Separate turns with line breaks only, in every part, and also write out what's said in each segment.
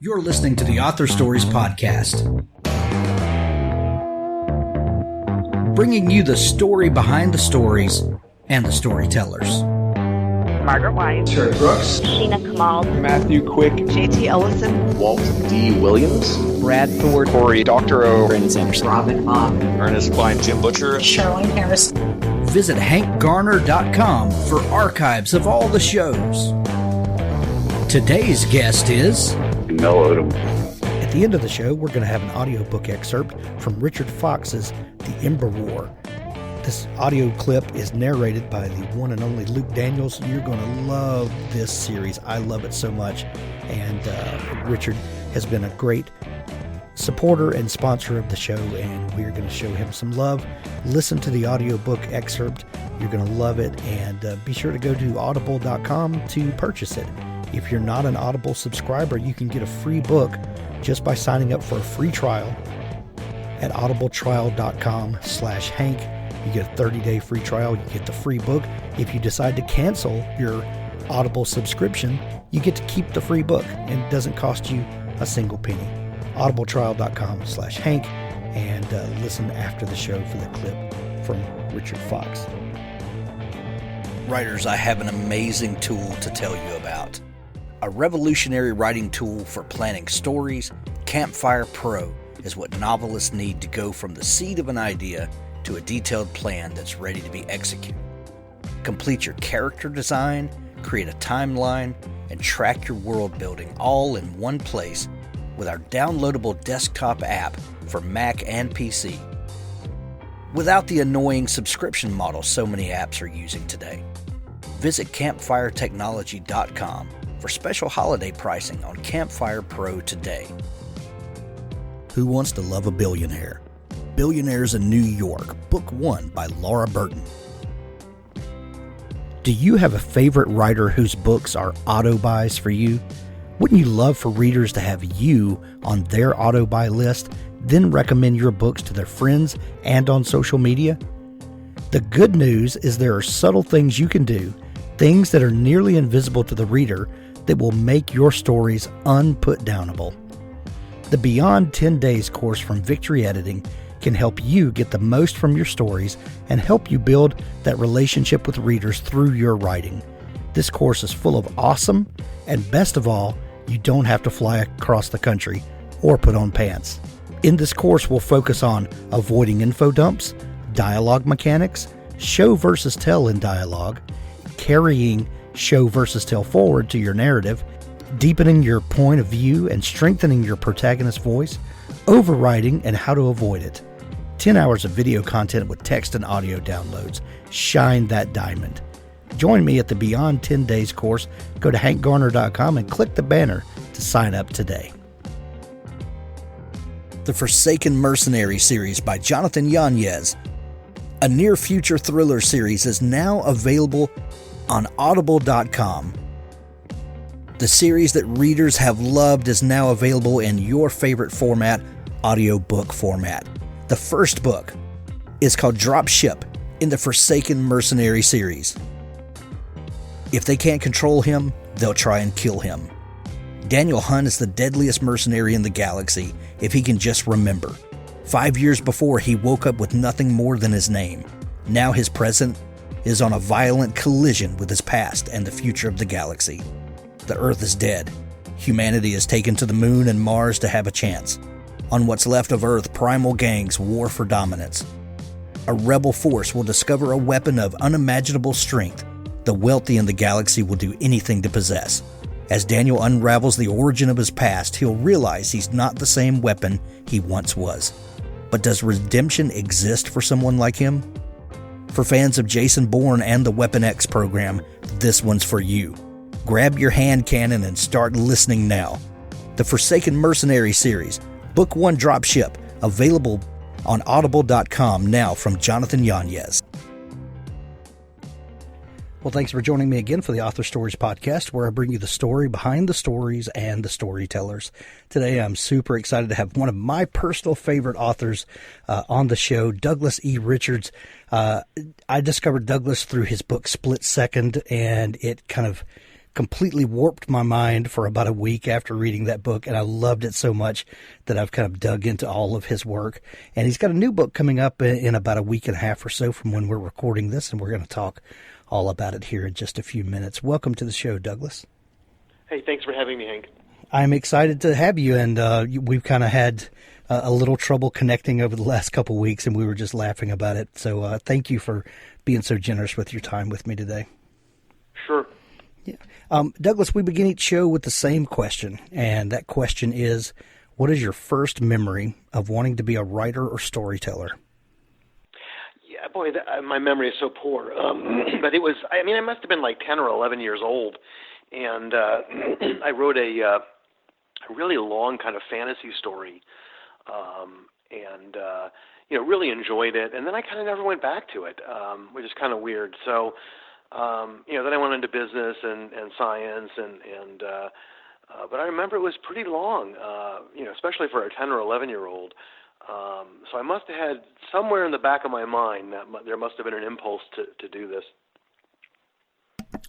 You're listening to the Author Stories Podcast, bringing you the story behind the stories and the storytellers.
Margaret White,
Terry Brooks,
Sheena Kamal,
Matthew Quick,
J.T. Ellison,
Walt D. Williams,
Brad Thor,
Corey, Dr. O,
Brandon Sanderson,
Robin Mom,
Ernest Klein, Jim Butcher,
Sherwin Harris.
Visit hankgarner.com for archives of all the shows. Today's guest is
Mel Odom.
At the end of the show, we're going to have an audiobook excerpt from Richard Fox's The Ember War. This audio clip is narrated by the one and only Luke Daniels. You're going to love this series. I love it so much. And Richard has been a great supporter and sponsor of the show, and we're going to show him some love. Listen to the audiobook excerpt. You're going to love it. And be sure to go to audible.com to purchase it. If you're not an Audible subscriber, you can get a free book just by signing up for a free trial at audibletrial.com/Hank. You get a 30-day free trial. You get the free book. If you decide to cancel your Audible subscription, you get to keep the free book, and it doesn't cost you a single penny. audibletrial.com/Hank, and listen after the show for the clip from Richard Fox. Writers, I have an amazing tool to tell you about. A revolutionary writing tool for planning stories, Campfire Pro is what novelists need to go from the seed of an idea to a detailed plan that's ready to be executed. Complete your character design, create a timeline, and track your world building all in one place with our downloadable desktop app for Mac and PC. Without the annoying subscription model so many apps are using today. Visit campfiretechnology.com for special holiday pricing on Campfire Pro today. Who Wants to Love a Billionaire? Billionaires in New York, Book 1 by Laura Burton. Do you have a favorite writer whose books are auto-buys for you? Wouldn't you love for readers to have you on their auto-buy list, then recommend your books to their friends and on social media? The good news is there are subtle things you can do, things that are nearly invisible to the reader, that will make your stories unputdownable. The Beyond 10 Days course from Victory Editing can help you get the most from your stories and help you build that relationship with readers through your writing. This course is full of awesome, and best of all, you don't have to fly across the country or put on pants. In this course, we'll focus on avoiding info dumps, dialogue mechanics, show versus tell in dialogue, carrying show versus tell forward to your narrative, deepening your point of view and strengthening your protagonist's voice, overwriting and how to avoid it. 10 hours of video content with text and audio downloads. Shine that diamond. Join me at the Beyond 10 Days course. Go to hankgarner.com and click the banner to sign up today. The Forsaken Mercenary series by Jonathan Yanez, a near-future thriller series, is now available on audible.com. The series that readers have loved is now available in your favorite format, audiobook format. The first book is called Drop Ship in the Forsaken Mercenary series. If they can't control him, they'll try and kill him. Daniel Hunt is the deadliest mercenary in the galaxy if he can just remember. 5 years before, he woke up with nothing more than his name. Now his present is on a violent collision with his past and the future of the galaxy. The Earth is dead. Humanity is taken to the Moon and Mars to have a chance. On what's left of Earth, primal gangs war for dominance. A rebel force will discover a weapon of unimaginable strength the wealthy in the galaxy will do anything to possess. As Daniel unravels the origin of his past, he'll realize he's not the same weapon he once was. But does redemption exist for someone like him? For fans of Jason Bourne and the Weapon X program, this one's for you. Grab your hand cannon and start listening now. The Forsaken Mercenary series, Book 1 Drop Ship, available on audible.com now from Jonathan Yanez. Well, thanks for joining me again for the Author Stories Podcast, where I bring you the story behind the stories and the storytellers. Today, I'm super excited to have one of my personal favorite authors on the show, Douglas E. Richards. I discovered Douglas through his book Split Second, and it kind of completely warped my mind for about a week after reading that book, and I loved it so much that I've kind of dug into all of his work. And he's got a new book coming up in about a week and a half or so from when we're recording this, and we're going to talk all about it here in just a few minutes. Welcome to the show, Douglas.
Hey, thanks for having me, Hank.
I'm excited to have you, and we've kind of had a little trouble connecting over the last couple weeks, and we were just laughing about it. So thank you for being so generous with your time with me today.
Sure.
Yeah. Douglas, we begin each show with the same question, and that question is, what is your first memory of wanting to be a writer or storyteller?
Yeah, boy, my memory is so poor. But it was, I must have been like 10 or 11 years old, and I wrote a really long kind of fantasy story, and really enjoyed it. And then I kind of never went back to it, which is kind of weird. So, then I went into business and science, but I remember it was pretty long, especially for a 10 or 11-year-old. So I must have had somewhere in the back of my mind that there must have been an impulse to do this.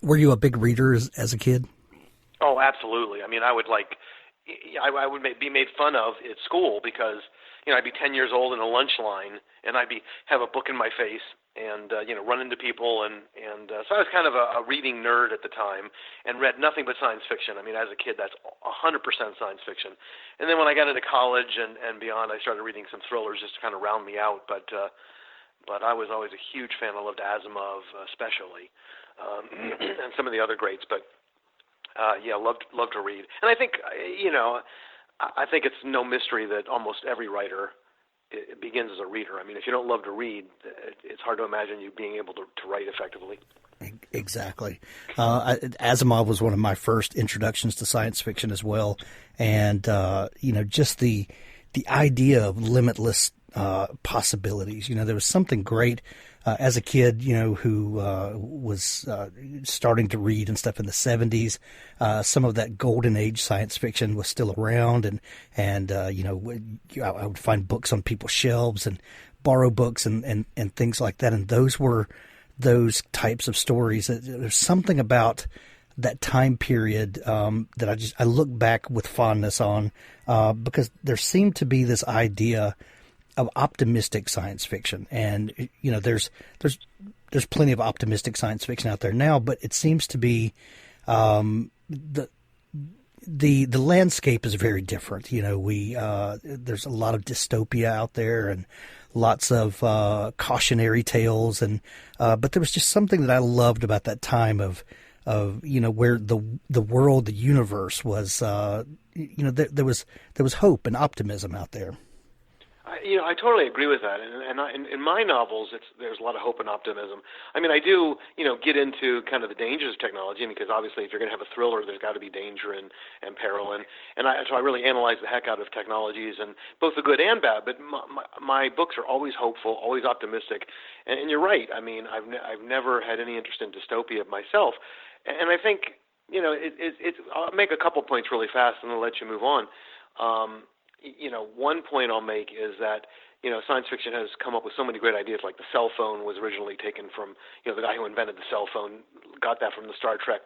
Were you a big reader as a kid?
Oh, absolutely. I mean, I would be made fun of at school because, I'd be 10 years old in a lunch line and have a book in my face and, run into people. So I was kind of a reading nerd at the time and read nothing but science fiction. I mean, as a kid, that's 100% science fiction. And then when I got into college and beyond, I started reading some thrillers just to kind of round me out. But I was always a huge fan. I loved Asimov especially, and some of the other greats. But loved to read. And I think, I think it's no mystery that almost every writer begins as a reader. I mean, if you don't love to read, it's hard to imagine you being able to write effectively.
Exactly. Asimov was one of my first introductions to science fiction as well. And, just the idea of limitless possibilities. There was something great as a kid, who was starting to read and stuff in the 70s. Some of that golden age science fiction was still around, and I would find books on people's shelves and borrow books and things like that. And those were those types of stories. There's something about that time period that I look back with fondness on because there seemed to be this idea of optimistic science fiction, and there's plenty of optimistic science fiction out there now, but it seems to be the landscape is very different. There's a lot of dystopia out there and lots of cautionary tales, and but there was just something that I loved about that time of where the world, the universe was. There was hope and optimism out there.
I totally agree with that, and in my novels, there's a lot of hope and optimism. I mean, I do, get into kind of the dangers of technology, because obviously, if you're going to have a thriller, there's got to be danger and peril, so I really analyze the heck out of technologies, and both the good and bad. But my books are always hopeful, always optimistic, and you're right. I mean, I've never had any interest in dystopia myself, and I think I'll make a couple points really fast, and I'll let you move on. One point I'll make is that, science fiction has come up with so many great ideas, like the cell phone was originally taken from, the guy who invented the cell phone, got that from the Star Trek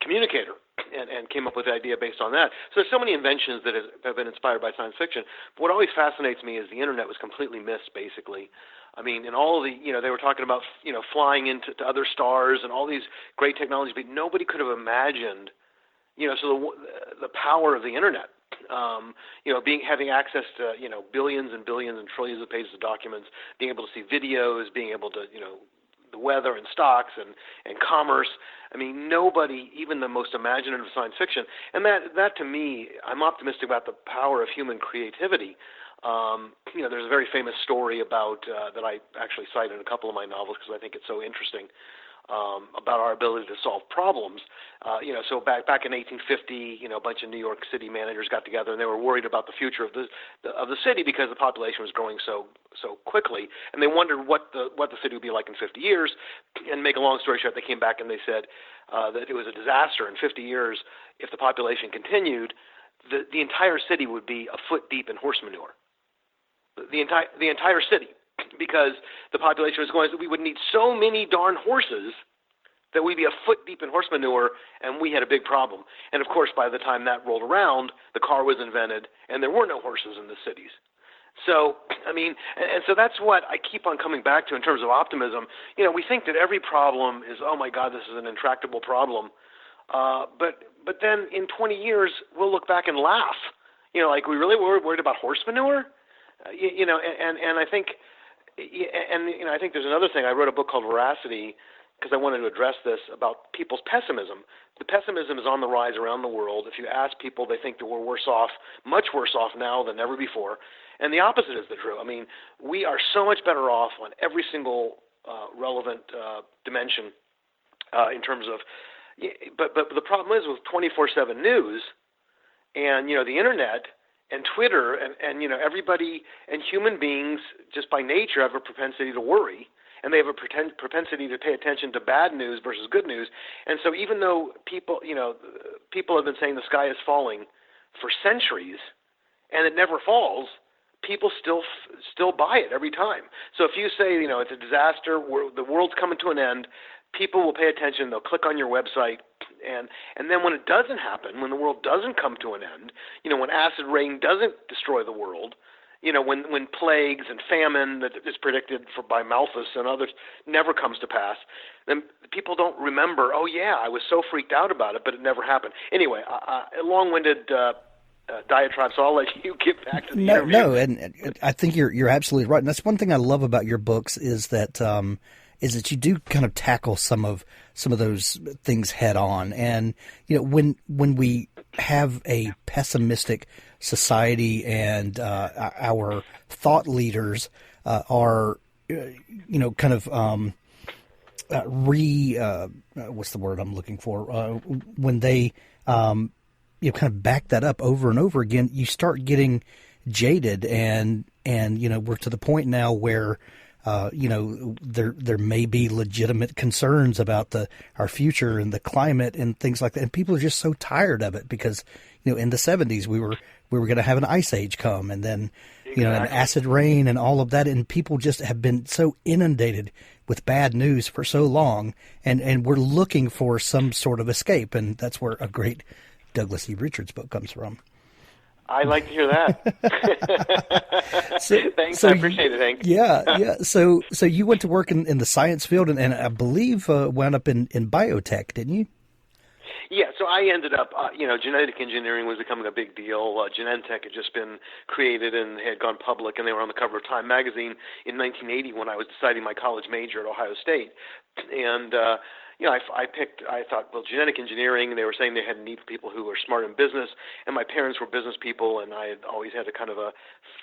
communicator and came up with the idea based on that. So there's so many inventions that have been inspired by science fiction. But what always fascinates me is the internet was completely missed, basically. I mean, in all of the, they were talking about, flying into other stars and all these great technologies, but nobody could have imagined, so the power of the internet. Having access to, billions and billions and trillions of pages of documents, being able to see videos, being able to, the weather and stocks and commerce. I mean, nobody, even the most imaginative science fiction, and that to me, I'm optimistic about the power of human creativity. There's a very famous story about that I actually cite in a couple of my novels because I think it's so interesting. About our ability to solve problems. So back in 1850, a bunch of New York City managers got together and they were worried about the future of the city because the population was growing so quickly, and they wondered what the city would be like in 50 years. And make a long story short, they came back and they said that it was a disaster in 50 years. If the population continued, the entire city would be a foot deep in horse manure. The entire city. Because the population was going, we would need so many darn horses that we'd be a foot deep in horse manure, and we had a big problem. And of course, by the time that rolled around, the car was invented, and there were no horses in the cities. So, I mean, and so that's what I keep on coming back to in terms of optimism. You know, we think that every problem is, oh my God, this is an intractable problem. But then in 20 years, we'll look back and laugh. You know, like, we really were worried about horse manure? You know, and I think, and you know, I think there's another thing. I wrote a book called Veracity because I wanted to address this about people's pessimism. The pessimism is on the rise around the world. If you ask people, they think that we're worse off, much worse off now than ever before. And the opposite is the true. I mean, we are so much better off on every single relevant dimension in terms of. But the problem is with 24/7 news, and you know, the internet and Twitter and you know, everybody and human beings just by nature have a propensity to worry, and they have a propensity to pay attention to bad news versus good news. And so even though people have been saying the sky is falling for centuries, and it never falls, people still buy it every time. So if you say, you know, it's a disaster, the world's coming to an end, people will pay attention. They'll click on your website, and then when it doesn't happen, when the world doesn't come to an end, you know, when acid rain doesn't destroy the world, you know, when plagues and famine that is predicted by Malthus and others never comes to pass, then people don't remember, oh yeah, I was so freaked out about it, but it never happened. Anyway, a long-winded diatribe, so I'll let you get back to the interview.
No, and I think you're absolutely right. And that's one thing I love about your books is that you do kind of tackle some of those things head on. And you know, when we have a pessimistic society and our thought leaders are you know, kind of what's the word I'm looking for, when they you know, kind of back that up over and over again, you start getting jaded, and you know, we're to the point now where you know, there may be legitimate concerns about our future and the climate and things like that, and people are just so tired of it because, you know, in the 70s we were going to have an ice age come, and then you know, an acid rain and all of that, and people just have been so inundated with bad news for so long, and we're looking for some sort of escape, and that's where a great Douglas E. Richards book comes from.
I like to hear that. Thanks, I appreciate it, Hank.
Yeah. So you went to work in the science field, and I believe wound up in biotech, didn't you?
Yeah, so I ended up, you know, genetic engineering was becoming a big deal. Genentech had just been created and had gone public, and they were on the cover of Time magazine in 1980 when I was deciding my college major at Ohio State. And you know, I thought, well, genetic engineering, and they were saying they had a need for people who were smart in business, and my parents were business people, and I had always had a kind of a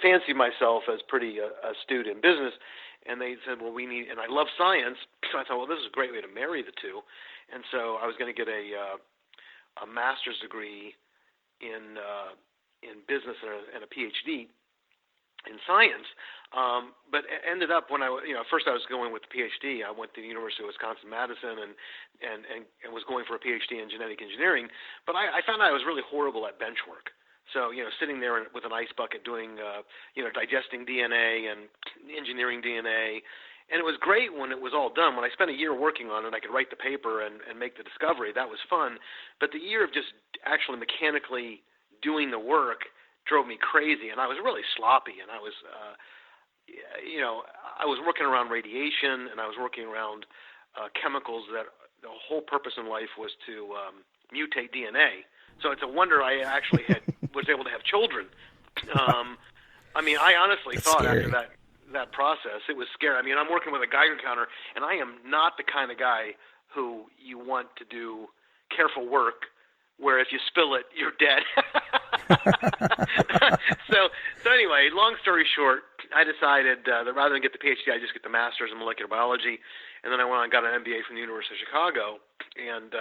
fancy myself as pretty astute in business, and they said, well, we need, and I love science, so I thought, well, this is a great way to marry the two, and so I was going to get a master's degree in business and a PhD in science, but it ended up when first I was going with the PhD. I went to the University of Wisconsin-Madison and was going for a PhD in genetic engineering, but I found I was really horrible at bench work. So, you know, sitting there with an ice bucket doing, digesting DNA and engineering DNA, and it was great when it was all done. When I spent a year working on it, I could write the paper and make the discovery. That was fun, but the year of just actually mechanically doing the work drove me crazy, and I was really sloppy, and I was, I was working around radiation, and I was working around chemicals that the whole purpose in life was to mutate DNA. So it's a wonder I actually was able to have children. I mean, I honestly thought
scary.
After that process, it was scary. I mean, I'm working with a Geiger counter, and I am not the kind of guy who you want to do careful work where if you spill it, you're dead. So anyway, long story short, I decided that rather than get the PhD, I just get the master's in molecular biology, and then I went on and got an MBA from the University of Chicago and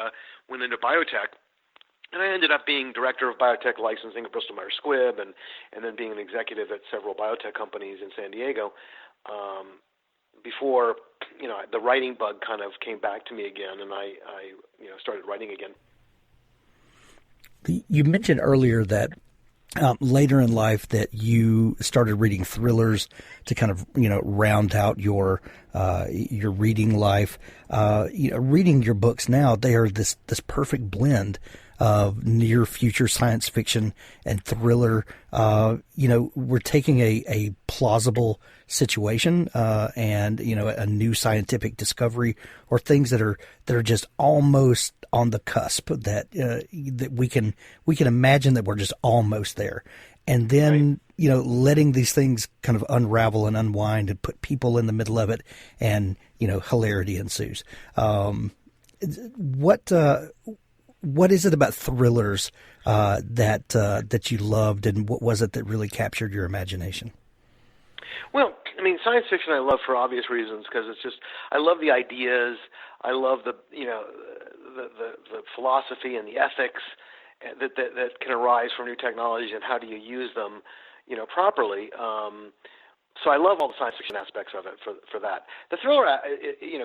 went into biotech. And I ended up being director of biotech licensing at Bristol Myers Squibb, and then being an executive at several biotech companies in San Diego. Before, the writing bug kind of came back to me again, and I started writing again.
You mentioned earlier that later in life that you started reading thrillers to kind of, round out your reading life. Reading your books now, they are this perfect blend of near future science fiction and thriller. We're taking a plausible situation, and, a new scientific discovery, or things that are just almost on the cusp, that we can imagine that we're just almost there. And then, letting these things kind of unravel and unwind and put people in the middle of it, and, hilarity ensues. What is it about thrillers that you loved, and what was it that really captured your imagination?
Well, science fiction I love for obvious reasons, because I love the ideas, I love the philosophy and the ethics that can arise from new technology, and how do you use them, properly. So I love all the science fiction aspects of it for that. The thriller,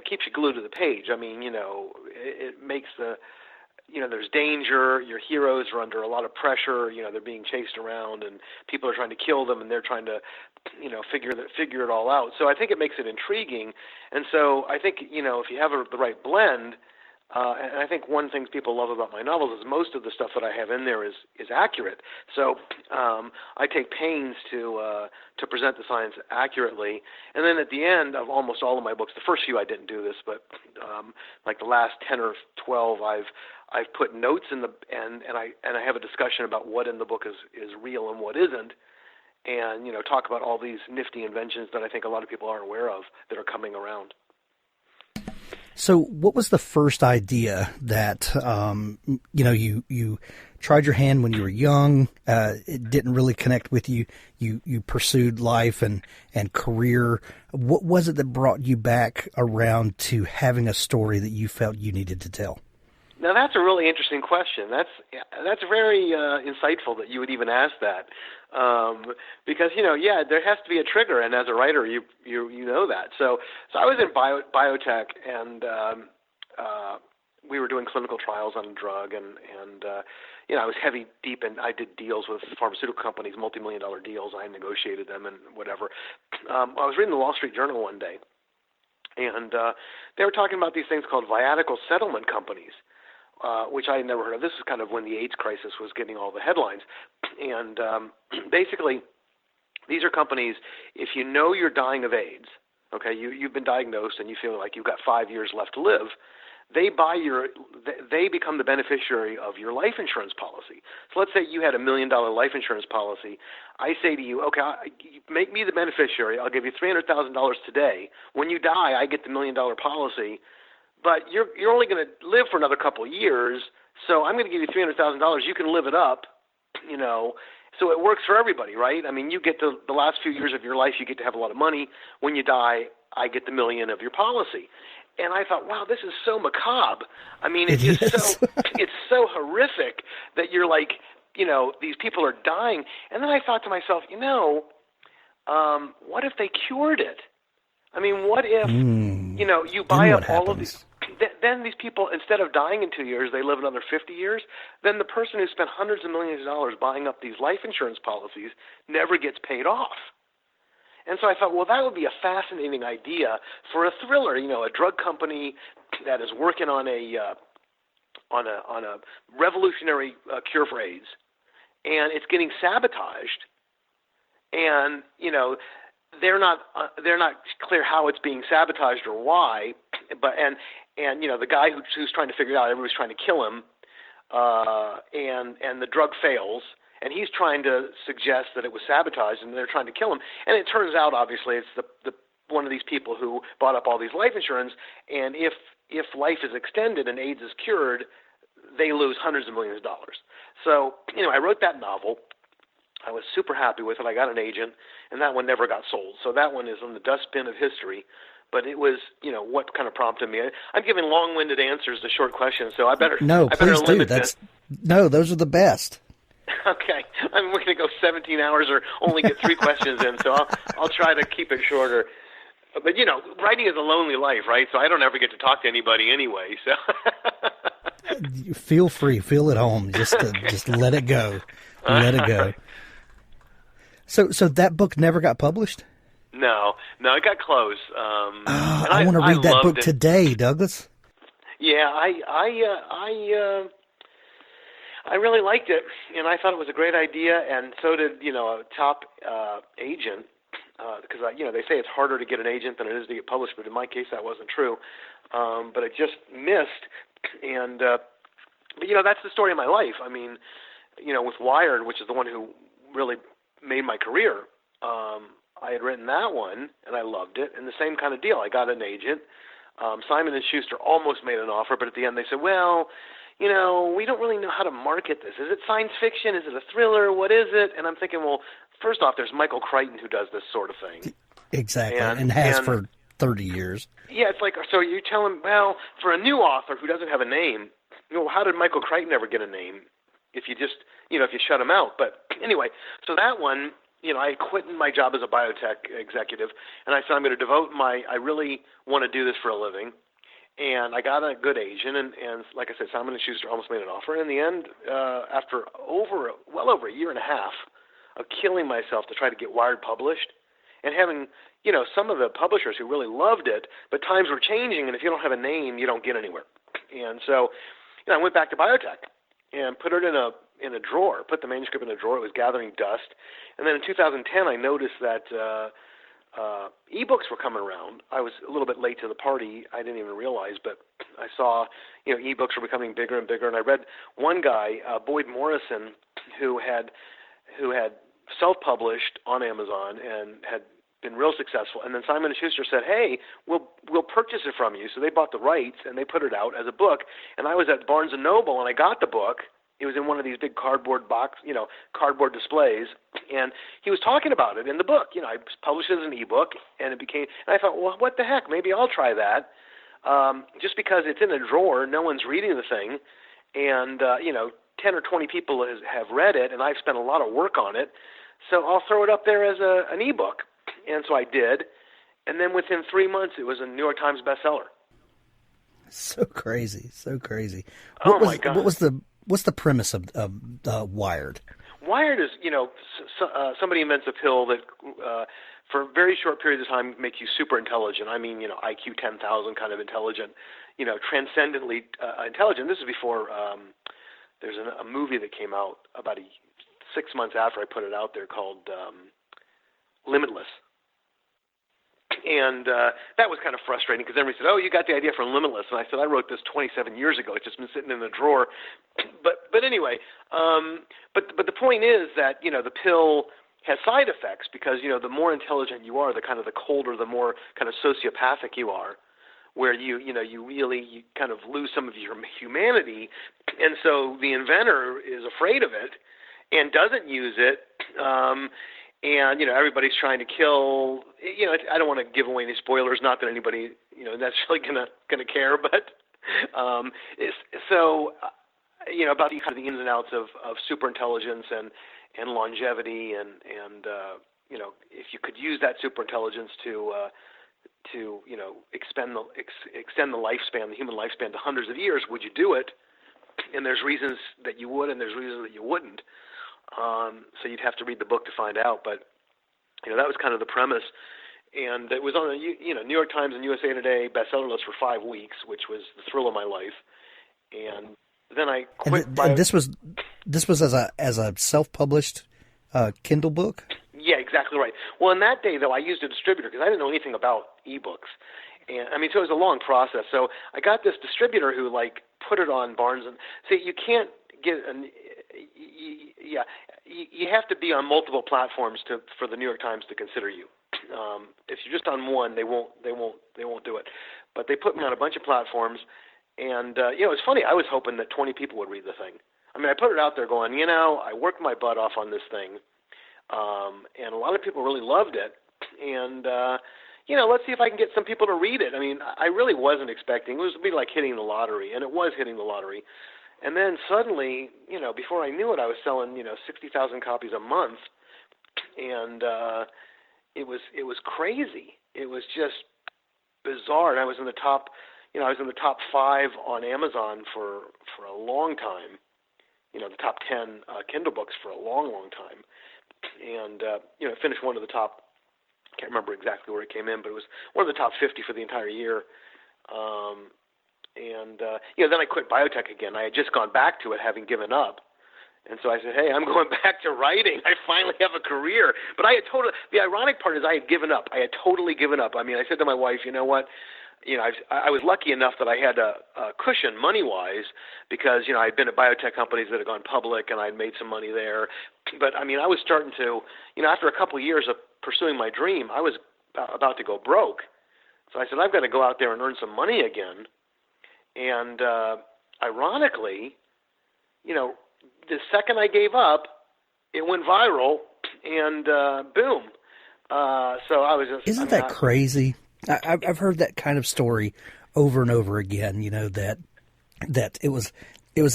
keeps you glued to the page. It makes there's danger. Your heroes are under a lot of pressure. They're being chased around, and people are trying to kill them, and they're trying to, figure it all out. So I think it makes it intriguing. And so I think, if you have the right blend, and I think one thing people love about my novels is most of the stuff that I have in there is accurate. So I take pains to present the science accurately. And then at the end of almost all of my books, the first few I didn't do this, but like the last 10 or 12, I've put notes in and I have a discussion about what in the book is real and what isn't, and talk about all these nifty inventions that I think a lot of people aren't aware of that are coming around.
So what was the first idea that, you tried your hand when you were young, it didn't really connect with you, you pursued life and career. What was it that brought you back around to having a story that you felt you needed to tell?
Now that's a really interesting question. That's very insightful that you would even ask that, because there has to be a trigger, and as a writer, you know that. So I was in biotech, and we were doing clinical trials on a drug, and I was heavy deep, and I did deals with pharmaceutical companies, multi-million-dollar deals. I negotiated them and whatever. I was reading the Wall Street Journal one day, and they were talking about these things called viatical settlement companies. Which I had never heard of. This is kind of when the AIDS crisis was getting all the headlines. And basically, these are companies, if you know you're dying of AIDS, okay, you've been diagnosed and you feel like you've got 5 years left to live, they become the beneficiary of your life insurance policy. So let's say you had $1 million life insurance policy. I say to you, okay, make me the beneficiary. I'll give you $300,000 today. When you die, I get the $1 million policy. But you're only going to live for another couple of years, so I'm going to give you $300,000. You can live it up, So it works for everybody, right? You get the last few years of your life, you get to have a lot of money. When you die, I get the $1 million of your policy. And I thought, wow, this is so macabre. It's so horrific that you're like, these people are dying. And then I thought to myself, what if they cured it? What if, you buy up all of these, then these people, instead of dying in 2 years, they live another 50 years, then the person who spent hundreds of millions of dollars buying up these life insurance policies never gets paid off. And so I thought, well, that would be a fascinating idea for a thriller, a drug company that is working on a revolutionary cure for AIDS, and it's getting sabotaged, and, they're not clear how it's being sabotaged or why, but and the guy who's trying to figure it out, everybody's trying to kill him, and the drug fails, and he's trying to suggest that it was sabotaged and they're trying to kill him, and it turns out obviously it's the one of these people who bought up all these life insurance, and if life is extended and AIDS is cured, they lose hundreds of millions of dollars. So I wrote that novel. I was super happy with it. I got an agent, and that one never got sold. So that one is in the dustbin of history. But it was, what kind of prompted me. I'm giving long-winded answers to short questions, so I better
please
limit
do.
this.
No, those are the best.
Okay, we're going to go 17 hours or only get 3 questions in, so I'll try to keep it shorter. But writing is a lonely life, right? So I don't ever get to talk to anybody anyway. So
feel free, feel at home. Just let it go. Let it go. So that book never got published?
No, it got close.
I want to read that book today, Douglas.
Yeah, I really liked it, and I thought it was a great idea, and so did a top agent, because they say it's harder to get an agent than it is to get published, but in my case that wasn't true. But I just missed, and but that's the story of my life. I mean, with Wired, which is the one who really made my career, I had written that one, and I loved it, and the same kind of deal. I got an agent. Simon & Schuster almost made an offer, but at the end they said, well, we don't really know how to market this. Is it science fiction? Is it a thriller? What is it? And I'm thinking, well, first off, there's Michael Crichton who does this sort of thing.
Exactly, and has for 30 years.
Yeah, it's like, so you tell him, well, for a new author who doesn't have a name, how did Michael Crichton ever get a name if you just, if you shut him out? But anyway, so that one, I quit my job as a biotech executive, and I said, I'm going to devote I really want to do this for a living. And I got a good agent, and like I said, Simon & Schuster almost made an offer. And in the end, after well over a year and a half of killing myself to try to get Wired published, and having, some of the publishers who really loved it, but times were changing, and if you don't have a name, you don't get anywhere. And so, I went back to biotech and put it in a drawer, put the manuscript in a drawer. It was gathering dust. And then in 2010, I noticed that ebooks were coming around. I was a little bit late to the party. I didn't even realize, but I saw, ebooks were becoming bigger and bigger. And I read one guy, Boyd Morrison, who had self-published on Amazon and had been real successful. And then Simon & Schuster said, hey, we'll purchase it from you. So they bought the rights and they put it out as a book. And I was at Barnes & Noble and I got the book. It was in one of these big cardboard cardboard displays, and he was talking about it in the book. I published it as an ebook, and it became. And I thought, well, what the heck? Maybe I'll try that. Just because it's in a drawer, no one's reading the thing, and 10 or 20 people have read it, and I've spent a lot of work on it, so I'll throw it up there as an ebook. And so I did, and then within 3 months, it was a New York Times bestseller.
So crazy, so crazy.
My God!
What's the premise of Wired?
Wired is, somebody invents a pill that for very short periods of time make you super intelligent. I mean, IQ 10,000 kind of intelligent, transcendently intelligent. This is before there's a movie that came out about 6 months after I put it out there called Limitless. And that was kind of frustrating because everybody said, oh, you got the idea for Limitless. And I said, I wrote this 27 years ago. It's just been sitting in the drawer. But anyway, but the point is that, the pill has side effects because, the more intelligent you are, the colder, the more kind of sociopathic you are, where you kind of lose some of your humanity. And so the inventor is afraid of it and doesn't use it. And, everybody's trying to kill, I don't want to give away any spoilers, not that anybody, necessarily gonna care, but, about the kind of the ins and outs of superintelligence and longevity and if you could use that superintelligence to extend the lifespan, the human lifespan to hundreds of years, would you do it? And there's reasons that you would and there's reasons that you wouldn't. So you'd have to read the book to find out, but that was kind of the premise, and it was on the New York Times and USA Today bestseller list for 5 weeks, which was the thrill of my life. And then I quit.
And this was as a self-published Kindle book.
Yeah, exactly right. Well, in that day though, I used a distributor because I didn't know anything about ebooks, and so it was a long process. So I got this distributor who put it on Barnes and see. You can't get you have to be on multiple platforms for the New York Times to consider you. If you're just on one, they won't do it. But they put me on a bunch of platforms, and it's funny. I was hoping that 20 people would read the thing. I mean, I put it out there, going, I worked my butt off on this thing, and a lot of people really loved it. And let's see if I can get some people to read it. I mean, I really wasn't expecting it was to be like hitting the lottery, and it was hitting the lottery. And then suddenly, before I knew it, I was selling, 60,000 copies a month, and it was crazy. It was just bizarre. And I was in the top, I was in the top 5 on Amazon for a long time, the top 10 Kindle books for a long, long time. And, finished one of the top, I can't remember exactly where it came in, but it was one of the top 50 for the entire year. Then I quit biotech again. I had just gone back to it, having given up. And so I said, hey, I'm going back to writing. I finally have a career. But the ironic part is I had given up. I had totally given up. I mean, I said to my wife, you know what? I was lucky enough that I had a cushion money-wise because, I'd been at biotech companies that had gone public and I'd made some money there. But, I was starting to, after a couple of years of pursuing my dream, I was about to go broke. So I said, I've got to go out there and earn some money again. And ironically, the second I gave up, it went viral, and boom. So I was just...
Isn't that crazy? I've heard that kind of story over and over again, that it was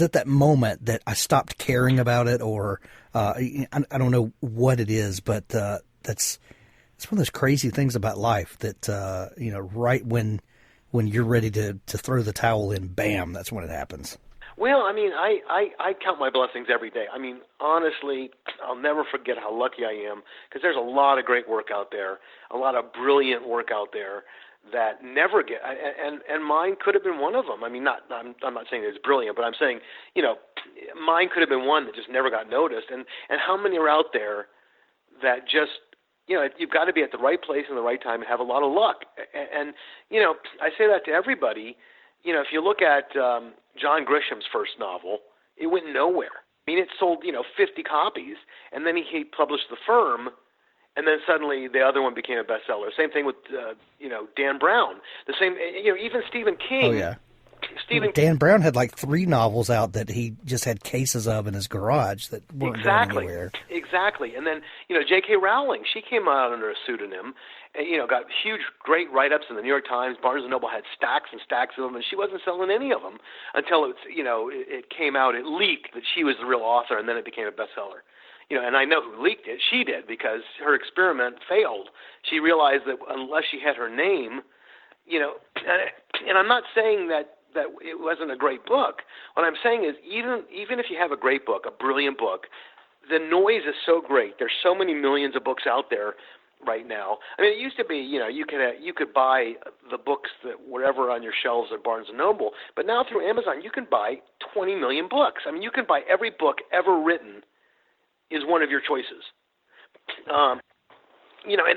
at that moment that I stopped caring about it, or I don't know what it is, but it's one of those crazy things about life that, right when you're ready to throw the towel in, bam, that's when it happens.
Well, I count my blessings every day. Honestly, I'll never forget how lucky I am, because there's a lot of great work out there, a lot of brilliant work out there that never get, and mine could have been one of them. I'm not saying it's brilliant, but I'm saying, mine could have been one that just never got noticed. And how many are out there that just, you've got to be at the right place in the right time and have a lot of luck. And I say that to everybody. If you look at John Grisham's first novel, it went nowhere. It sold, 50 copies, and then he published The Firm, and then suddenly the other one became a bestseller. Same thing with, Dan Brown. The same, even Stephen King. Oh, yeah.
Dan Brown had like 3 novels out that he just had cases of in his garage that weren't going anywhere.
Exactly. And then, J.K. Rowling, she came out under a pseudonym and, got huge, great write-ups in the New York Times. Barnes & Noble had stacks and stacks of them, and she wasn't selling any of them until it came out, it leaked that she was the real author, and then it became a bestseller. And I know who leaked it. She did, because her experiment failed. She realized that unless she had her name, and I'm not saying that it wasn't a great book. What I'm saying is even if you have a great book, a brilliant book, the noise is so great. There's so many millions of books out there right now. It used to be, you could buy the books that wherever on your shelves at Barnes & Noble, but now through Amazon you can buy 20 million books. You can buy every book ever written is one of your choices. And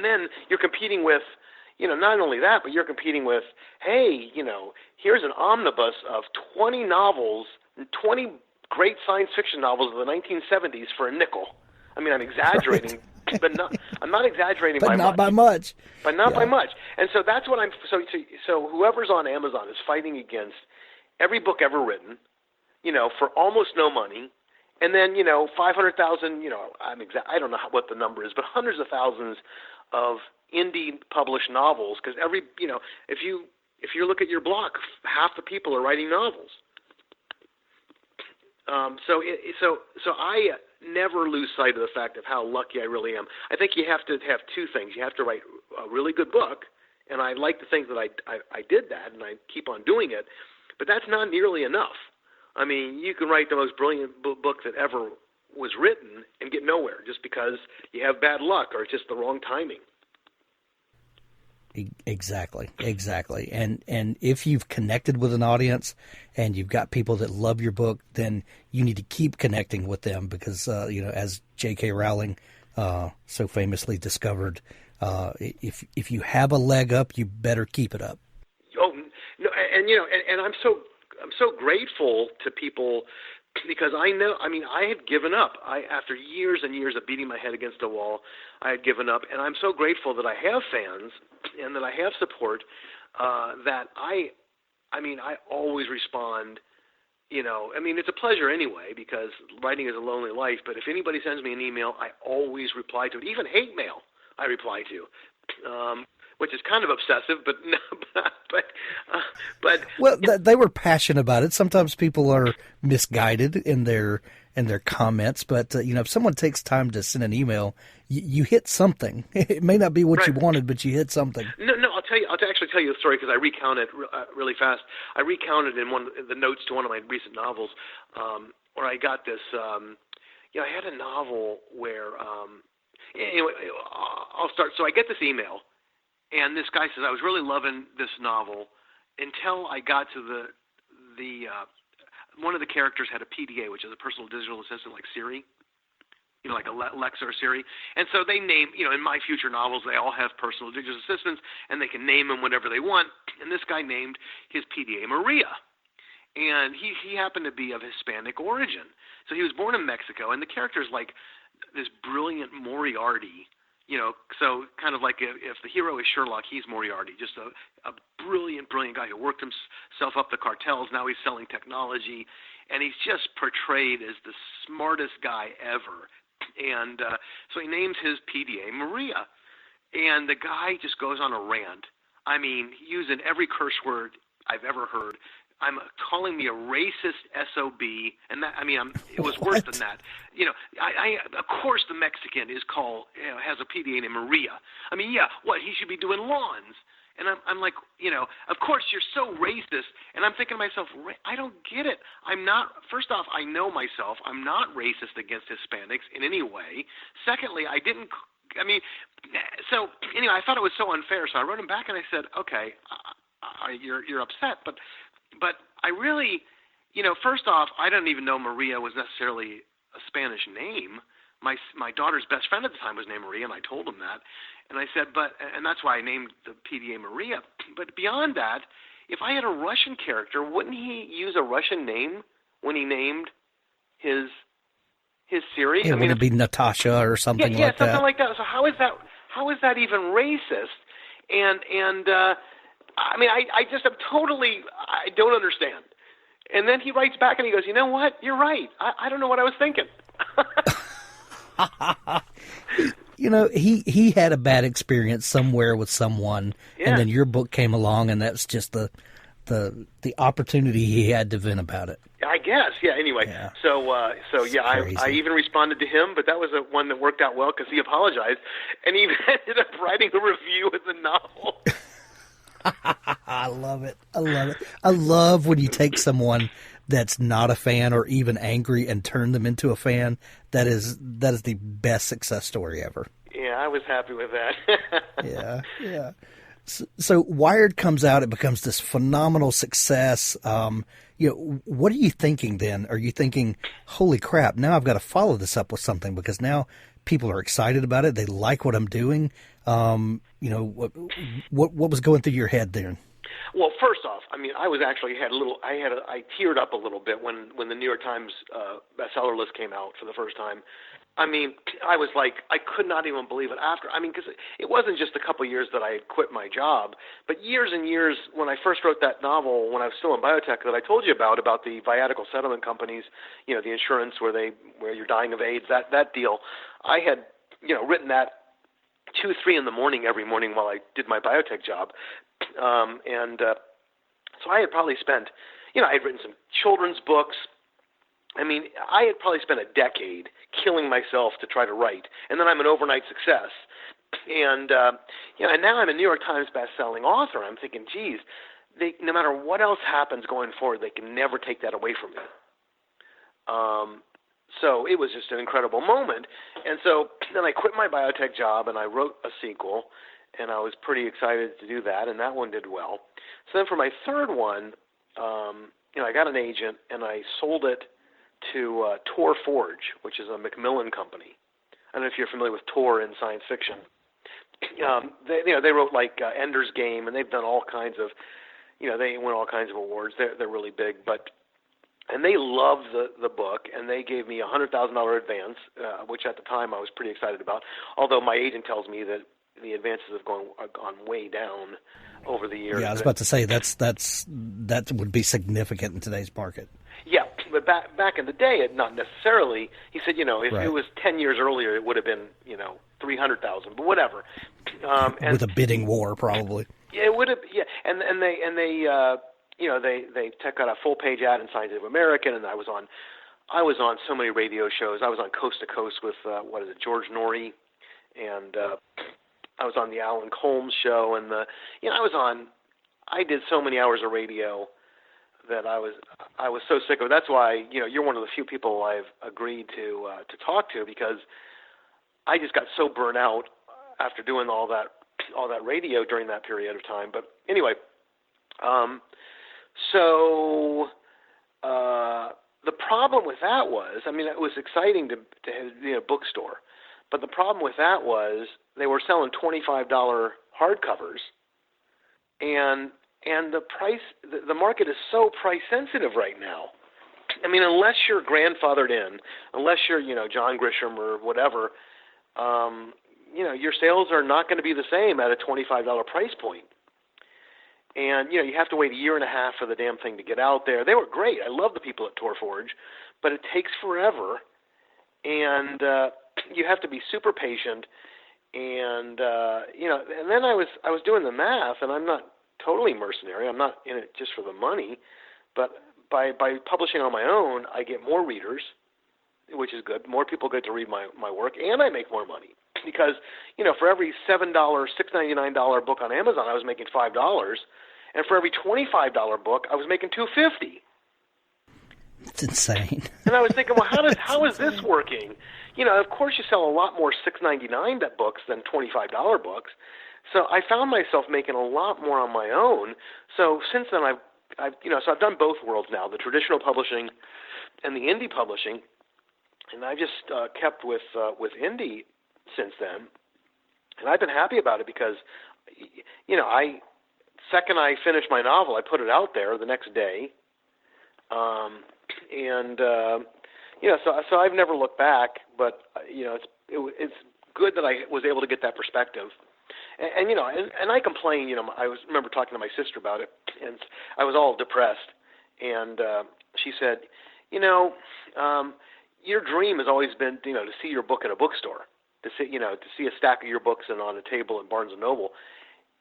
then you're competing with, not only that, but you're competing with, hey, here's an omnibus of 20 novels, 20 great science fiction novels of the 1970s for a nickel. I'm exaggerating, right. But I'm not exaggerating
but
by
not
much.
By much.
But not by much. And so that's what so whoever's on Amazon is fighting against every book ever written, for almost no money. And then, 500,000, I don't know what the number is, but hundreds of thousands of indie published novels, because if you look at your block, half the people are writing novels. So I never lose sight of the fact of how lucky I really am. I think you have to have two things. You have to write a really good book, and I like to think that I did that, and I keep on doing it, but that's not nearly enough. You can write the most brilliant book that ever was written and get nowhere just because you have bad luck or it's just the wrong timing.
Exactly. And if you've connected with an audience and you've got people that love your book, then you need to keep connecting with them because, as J.K. Rowling so famously discovered, if you have a leg up, you better keep it up.
Oh, no, and I'm so grateful to people because I know, I had given up. After years and years of beating my head against a wall, I had given up, and I'm so grateful that I have fans and that I have support. That I always respond. It's a pleasure anyway because writing is a lonely life. But if anybody sends me an email, I always reply to it. Even hate mail, I reply to. Which is kind of obsessive, but
well, they were passionate about it. Sometimes people are misguided in their comments, but if someone takes time to send an email, you hit something. It may not be what you wanted, but you hit something.
No, I'll tell you. I'll actually tell you a story because I recount it really fast. I recounted in the notes to one of my recent novels. I got this. I had a novel where. Anyway, I'll start. So I get this email, and this guy says I was really loving this novel until I got to the one of the characters had a PDA, which is a personal digital assistant like Siri, like Alexa or Siri. And so they name, in my future novels, they all have personal digital assistants, and they can name them whatever they want. And this guy named his PDA Maria. And he happened to be of Hispanic origin. So he was born in Mexico, and the character is like this brilliant Moriarty. So kind of like if the hero is Sherlock, he's Moriarty, just a brilliant guy who worked himself up the cartels. Now he's selling technology, and he's just portrayed as the smartest guy ever. And so he names his PDA Maria, and the guy just goes on a rant. I mean, using every curse word I've ever heard. I'm calling me a racist SOB, and that, it was worse than that. Of course the Mexican is has a PDA named Maria. He should be doing lawns. And I'm like, of course you're so racist. And I'm thinking to myself, I don't get it. I'm not, first off, I know myself. I'm not racist against Hispanics in any way. Secondly, I thought it was so unfair. So I wrote him back and I said, okay, you're upset, but I really, first off, I didn't even know Maria was necessarily a Spanish name. My daughter's best friend at the time was named Maria, and I told him that. And I said, and that's why I named the PDA Maria. But beyond that, if I had a Russian character, wouldn't he use a Russian name when he named his Siri?
It would be Natasha or something like that.
Yeah, something like that. So how is that even racist? And I just am I don't understand. And then he writes back and he goes, you know what? You're right. I don't know what I was thinking.
He had a bad experience somewhere with someone, and then your book came along, and that's just the opportunity he had to vent about it.
I guess, yeah. Anyway,
yeah.
I even responded to him, but that was one that worked out well because he apologized, and he ended up writing a review of the novel.
I love it. I love when you take someone that's not a fan or even angry and turn them into a fan. That is the best success story ever.
Yeah, I was happy with that.
Yeah. So Wired comes out. It becomes this phenomenal success. What are you thinking then? Are you thinking, holy crap, now I've got to follow this up with something because now people are excited about it. They like what I'm doing. What was going through your head then?
Well, first off, I teared up a little bit when the New York Times bestseller list came out for the first time. I was like, I could not even believe it because it wasn't just a couple years that I had quit my job, but years and years when I first wrote that novel when I was still in biotech that I told you about the viatical settlement companies, the insurance where you're dying of AIDS, that deal. I had, written that 2-3 in the morning every morning while I did my biotech job. So I had probably spent, I had written some children's books. I had probably spent a decade killing myself to try to write, and then I'm an overnight success. And now I'm a New York Times best-selling author. I'm thinking, geez, no matter what else happens going forward, they can never take that away from me. So it was just an incredible moment. And so then I quit my biotech job, and I wrote a sequel, and I was pretty excited to do that, and that one did well. So then for my third one, I got an agent, and I sold it to Tor Forge, which is a Macmillan company. I don't know if you're familiar with Tor in science fiction. They wrote like Ender's Game, and they've done all kinds of, they win all kinds of awards. They're really big, and they loved the book, and they gave me $100,000 advance, which at the time I was pretty excited about. Although my agent tells me that the advances have gone way down over the years.
Yeah, I was about to say that would be significant in today's market.
Yeah, but back in the day, not necessarily. He said, if
right.
It was 10 years earlier, it would have been, $300,000, but whatever.
With a bidding war, probably.
Yeah, it would have. Yeah, and they took out a full page ad in Scientific American, and I was on so many radio shows. I was on Coast to Coast with George Norrie, and I was on the Alan Colmes show, and I did so many hours of radio. that I was so sick of it. That's why, you're one of the few people I've agreed to talk to, because I just got so burnt out after doing all that radio during that period of time. But anyway, so the problem with that was, it was exciting to be a bookstore, but the problem with that was they were selling $25 hardcovers, and the price, the market is so price sensitive right now. Unless you're grandfathered in, unless you're, John Grisham or whatever, your sales are not going to be the same at a $25 price point. And, you have to wait a year and a half for the damn thing to get out there. They were great. I love the people at Torforge, but it takes forever. And you have to be super patient. And, and then I was doing the math, and I'm not totally mercenary. I'm not in it just for the money. But by publishing on my own, I get more readers, which is good. More people get to read my work, and I make more money. Because, for every $7, $6.99 book on Amazon, I was making $5. And for every $25 book, I was making $2.50.
It's insane.
And I was thinking, well, how is this working? Of course you sell a lot more $6.99 books than $25 books. So I found myself making a lot more on my own. So since then, I've done both worlds now, the traditional publishing and the indie publishing. And I just kept with indie since then. And I've been happy about it because, second I finished my novel, I put it out there the next day. So I've never looked back, but, it's good that I was able to get that perspective. And I complain, I remember talking to my sister about it, and I was all depressed. And she said, your dream has always been, to see your book in a bookstore, to see a stack of your books on a table at Barnes & Noble.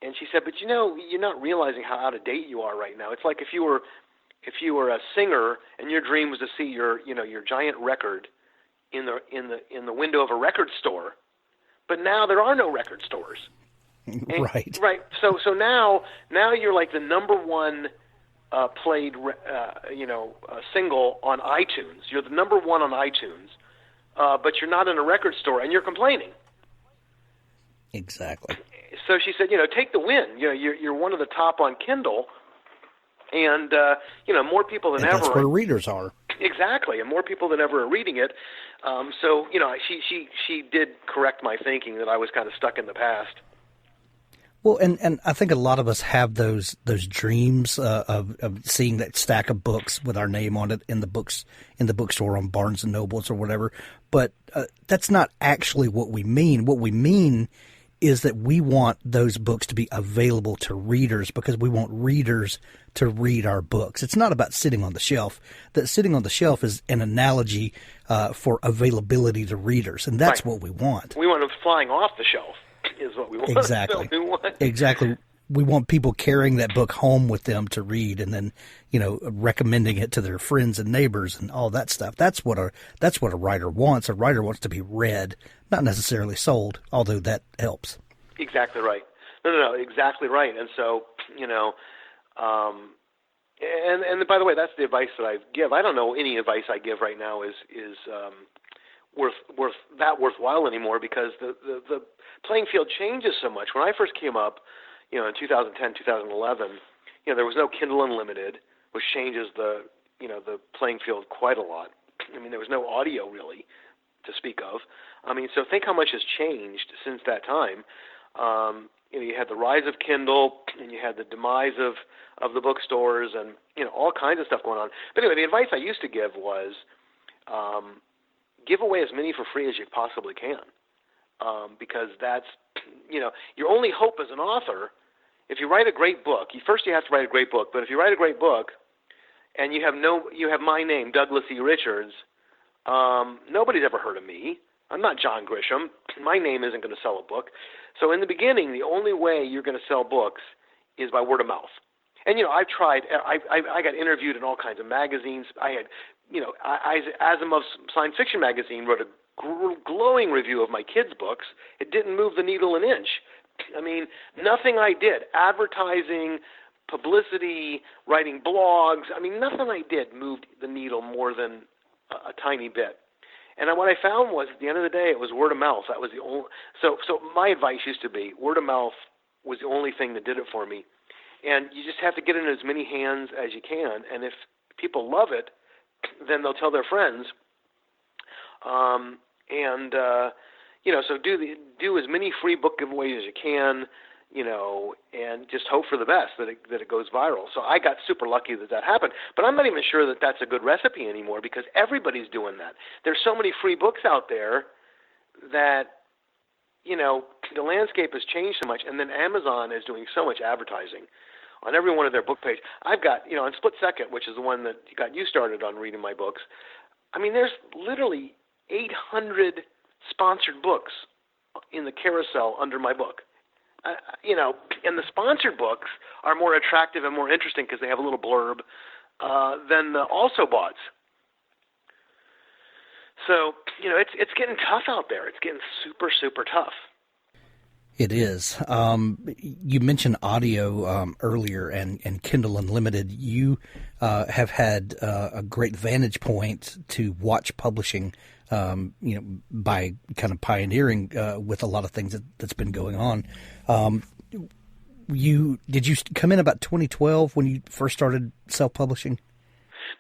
And she said, but you're not realizing how out of date you are right now. It's like if you were a singer and your dream was to see your giant record in the window of a record store, but now there are no record stores.
Right.
Right. So now you're like the number one played single on iTunes. You're the number one on iTunes, but you're not in a record store, and you're complaining.
Exactly.
So she said, take the win. You're one of the top on Kindle, and more people than ever.
That's where readers are.
Exactly, and more people than ever are reading it. So she did correct my thinking that I was kind of stuck in the past.
Well, and I think a lot of us have those dreams of seeing that stack of books with our name on it in the bookstore on Barnes and Nobles or whatever. But that's not actually what we mean. What we mean is that we want those books to be available to readers because we want readers to read our books. It's not about sitting on the shelf. That sitting on the shelf is an analogy for availability to readers, and that's right. What we want. We want them flying off the shelf is what we want. Exactly. Exactly. We want people carrying that book home with them to read and then, recommending it to their friends and neighbors and all that stuff. That's what a writer wants. A writer wants to be read, not necessarily sold, although that helps.
Exactly right. No, exactly right. And so, and by the way, that's the advice that I give. I don't know any advice I give right now is worthwhile anymore because the playing field changes so much. When I first came up, in 2010, 2011, there was no Kindle Unlimited, which changes the playing field quite a lot. There was no audio really to speak of. So think how much has changed since that time. You had the rise of Kindle, and you had the demise of the bookstores, and all kinds of stuff going on. But anyway, the advice I used to give was give away as many for free as you possibly can, because that's your only hope as an author. If you write a great book, first you have to write a great book. But if you write a great book, and you have my name, Douglas E. Richards, nobody's ever heard of me. I'm not John Grisham. My name isn't going to sell a book. So in the beginning, the only way you're going to sell books is by word of mouth. And I've tried. I got interviewed in all kinds of magazines. I had, Asimov's Science Fiction magazine wrote a glowing review of my kids' books. It didn't move the needle an inch. Nothing I did, advertising, publicity, writing blogs. I mean, nothing I did moved the needle more than a tiny bit. And what I found was, at the end of the day, it was word of mouth. That was the only. So my advice used to be, word of mouth was the only thing that did it for me. And you just have to get it in as many hands as you can. And if people love it, then they'll tell their friends. So do as many free book giveaways as you can, and just hope for the best that it goes viral. So I got super lucky that happened. But I'm not even sure that that's a good recipe anymore, because everybody's doing that. There's so many free books out there that, the landscape has changed so much. And then Amazon is doing so much advertising on every one of their book pages. I've got, on Split Second, which is the one that got you started on reading my books. I mean, there's literally 800 sponsored books in the carousel under my book. And the sponsored books are more attractive and more interesting because they have a little blurb than the also boughts. So, it's getting tough out there. It's getting super, super tough.
It is. You mentioned audio earlier and Kindle Unlimited. You have had a great vantage point to watch publishing, by kind of pioneering with a lot of things that's been going on. Did you come in about 2012 when you first started self-publishing?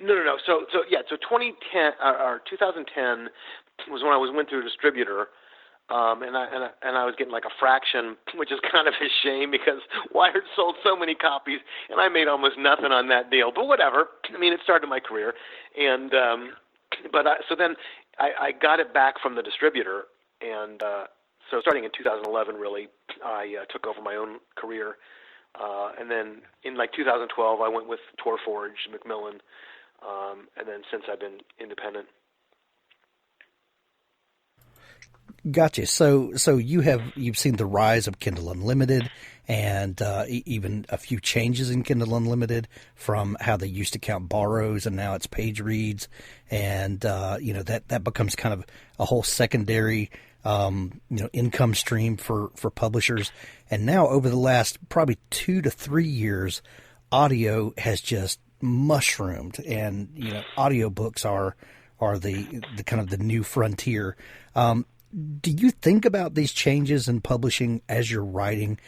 No. So 2010 or 2010 was when I went through a distributor. And I was getting like a fraction, which is kind of a shame because Wired sold so many copies, and I made almost nothing on that deal. But whatever. I mean, it started my career, and so then I got it back from the distributor, and so starting in 2011, really, I took over my own career, and then in like 2012, I went with Torforge, Macmillan, and then since I've been independent.
Gotcha. So you've seen the rise of Kindle Unlimited and even a few changes in Kindle Unlimited from how they used to count borrows and now it's page reads, and that becomes kind of a whole secondary income stream for publishers. And now over the last probably 2 to 3 years, audio has just mushroomed, and audiobooks are the kind of the new frontier. Do you think about these changes in publishing as you're writing?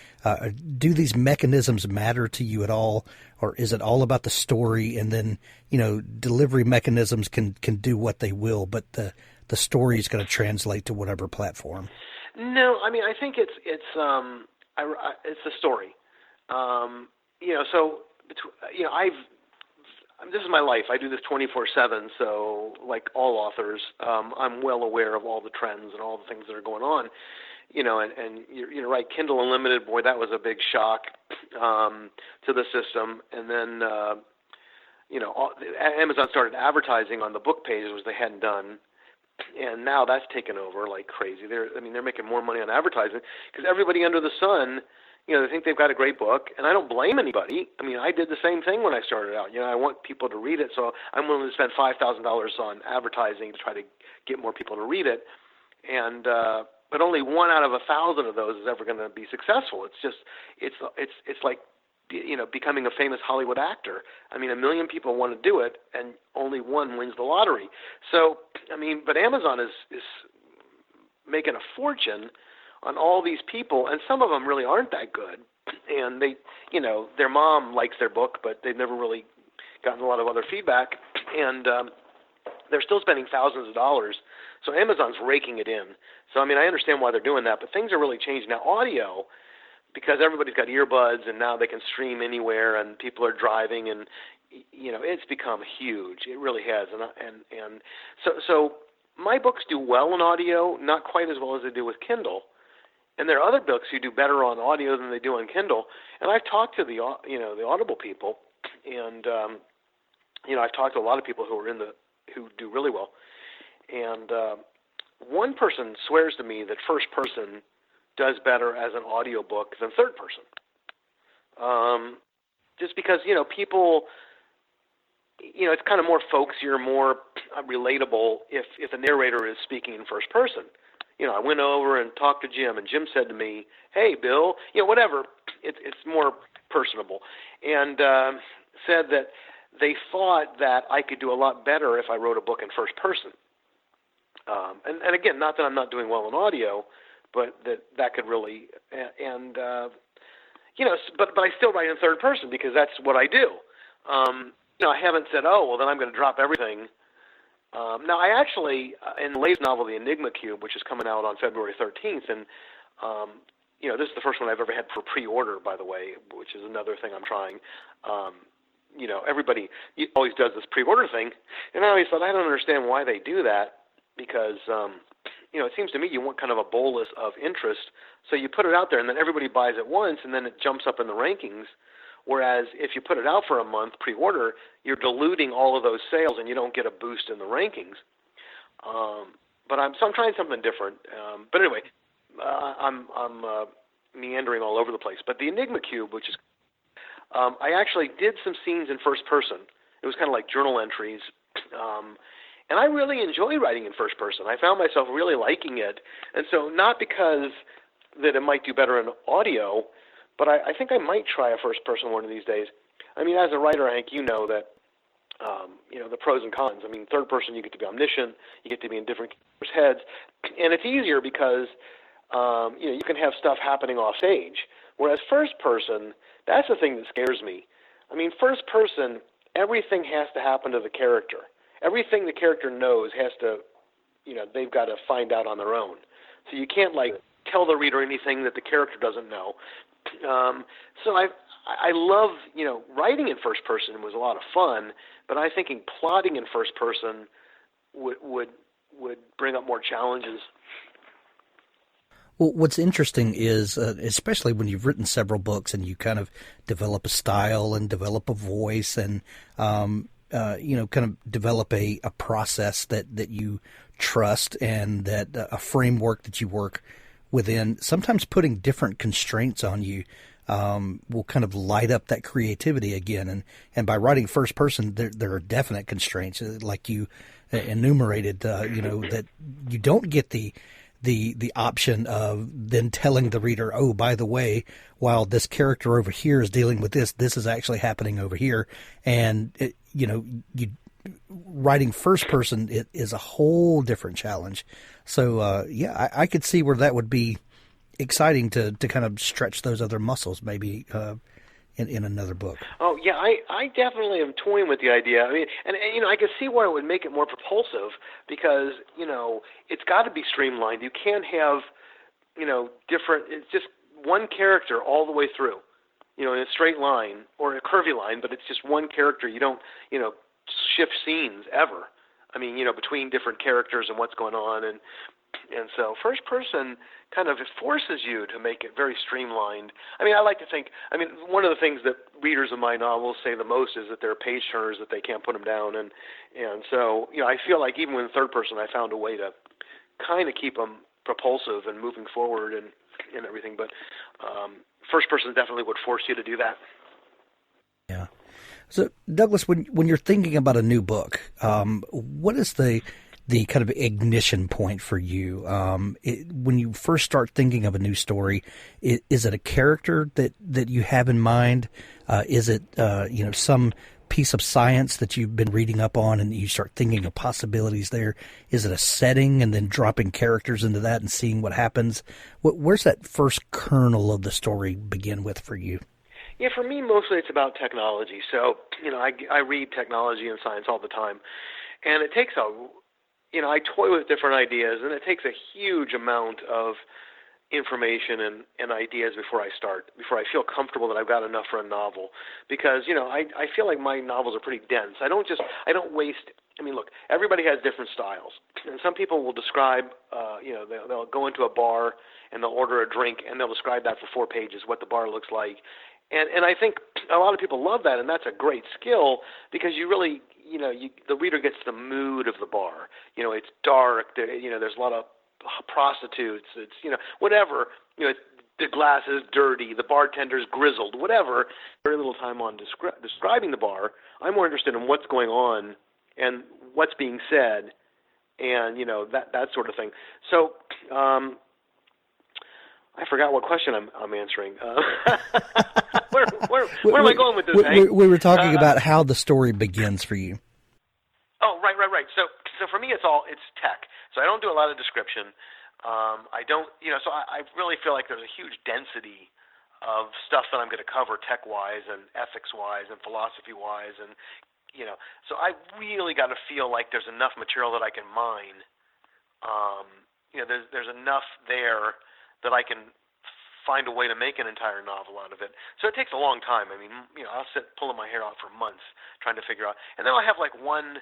Do these mechanisms matter to you at all, or is it all about the story? And then, delivery mechanisms can do what they will, but the story is going to translate to whatever platform.
No, I mean, I think it's the story. This is my life. I do this 24/7, so like all authors, I'm well aware of all the trends and all the things that are going on. And you're right, Kindle Unlimited, boy, that was a big shock to the system. And then, Amazon started advertising on the book pages, which they hadn't done. And now that's taken over like crazy. They're making more money on advertising because everybody under the sun, they think they've got a great book, and I don't blame anybody. I mean, I did the same thing when I started out. I want people to read it, so I'm willing to spend $5,000 on advertising to try to get more people to read it. And but only 1 out of 1,000 of those is ever going to be successful. It's like becoming a famous Hollywood actor. I mean, 1 million people want to do it, and only one wins the lottery. So, but Amazon is making a fortune on all these people, and some of them really aren't that good. And they, their mom likes their book, but they've never really gotten a lot of other feedback. And they're still spending thousands of dollars. So Amazon's raking it in. So, I understand why they're doing that, but things are really changing. Now, audio, because everybody's got earbuds, and now they can stream anywhere, and people are driving, and, it's become huge. It really has. And so my books do well in audio, not quite as well as they do with Kindle. And there are other books who do better on audio than they do on Kindle. And I've talked to the Audible people, and I've talked to a lot of people who do really well. And one person swears to me that first person does better as an audio book than third person. Just because people, it's kind of more folksier, more relatable if the narrator is speaking in first person. I went over and talked to Jim, and Jim said to me, "Hey, Bill," whatever. It's more personable, and said that they thought that I could do a lot better if I wrote a book in first person. And again, not that I'm not doing well in audio, but that could really, but I still write in third person because that's what I do. I haven't said, oh, well, then I'm going to drop everything. Now, I actually, in the latest novel, The Enigma Cube, which is coming out on February 13th, and, this is the first one I've ever had for pre-order, by the way, which is another thing I'm trying. Everybody always does this pre-order thing, and I always thought, I don't understand why they do that, because, it seems to me you want kind of a bolus of interest, so you put it out there, and then everybody buys it once, and then it jumps up in the rankings, whereas if you put it out for a month pre-order, you're diluting all of those sales, and you don't get a boost in the rankings. But I'm trying something different. But anyway, I'm meandering all over the place. But the Enigma Cube, which is, I actually did some scenes in first person. It was kind of like journal entries. And I really enjoy writing in first person. I found myself really liking it. And so not because that it might do better in audio, but I think I might try a first person one of these days. I mean, as a writer, Hank, you know that, the pros and cons. I mean, third person, you get to be omniscient. You get to be in different characters' heads. And it's easier because, you can have stuff happening off stage. Whereas first person, that's the thing that scares me. I mean, first person, everything has to happen to the character. Everything the character knows has to, they've got to find out on their own. So you can't, tell the reader anything that the character doesn't know. So I love, writing in first person was a lot of fun, but I think plotting in first person would bring up more challenges.
Well, what's interesting is, especially when you've written several books and you kind of develop a style and develop a voice and, kind of develop a process that you trust and that a framework that you work within, sometimes putting different constraints on you will kind of light up that creativity again. And by writing first person, there are definite constraints, like you enumerated, that you don't get the option of then telling the reader, oh, by the way, while this character over here is dealing with this is actually happening over here. And, writing first person, it is a whole different challenge. So, I could see where that would be exciting to kind of stretch those other muscles maybe in another book.
Oh, yeah, I definitely am toying with the idea. I mean, and I can see why it would make it more propulsive because, it's got to be streamlined. You can't have, different, it's just one character all the way through, in a straight line or a curvy line, but it's just one character. You don't, shift scenes ever. I mean, between different characters and what's going on. And so first person kind of forces you to make it very streamlined. I mean, I like to think, one of the things that readers of my novels say the most is that they're page turners, that they can't put them down. And so, I feel like even in third person, I found a way to kind of keep them propulsive and moving forward and everything. But first person definitely would force you to do that.
Yeah. So, Douglas, when you're thinking about a new book, what is the kind of ignition point for you? When you first start thinking of a new story, is it a character that you have in mind? Is it, some piece of science that you've been reading up on and you start thinking of possibilities there? Is it a setting and then dropping characters into that and seeing what happens? Where's that first kernel of the story begin with for you?
Yeah, for me, mostly it's about technology. So, I read technology and science all the time. And it takes I toy with different ideas, and it takes a huge amount of information and ideas before I feel comfortable that I've got enough for a novel. Because, I feel like my novels are pretty dense. I don't waste, look, everybody has different styles. And some people will describe, they'll go into a bar and they'll order a drink and they'll describe that for 4 pages, what the bar looks like. And I think a lot of people love that, and that's a great skill because you really, the reader gets the mood of the bar. It's dark. There's a lot of prostitutes. It's, whatever. The glass is dirty. The bartender's grizzled. Whatever. Very little time on describing the bar. I'm more interested in what's going on and what's being said, and that sort of thing. So. I forgot what question I'm answering. Where am I going with this, Hank?
We were talking about how the story begins for you.
Oh, right. So for me, it's tech. So I don't do a lot of description. I don't, so I really feel like there's a huge density of stuff that I'm going to cover tech-wise and ethics-wise and philosophy-wise, and so I really got to feel like there's enough material that I can mine. There's enough there that I can find a way to make an entire novel out of it. So it takes a long time. I mean, I'll sit pulling my hair out for months trying to figure out, and then I'll have like one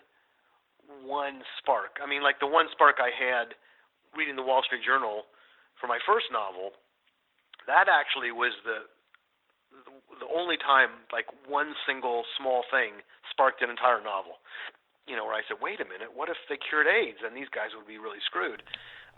spark. I mean, like the one spark I had reading the Wall Street Journal for my first novel, that actually was the only time like one single small thing sparked an entire novel. Where I said, wait a minute, what if they cured AIDS? And these guys would be really screwed.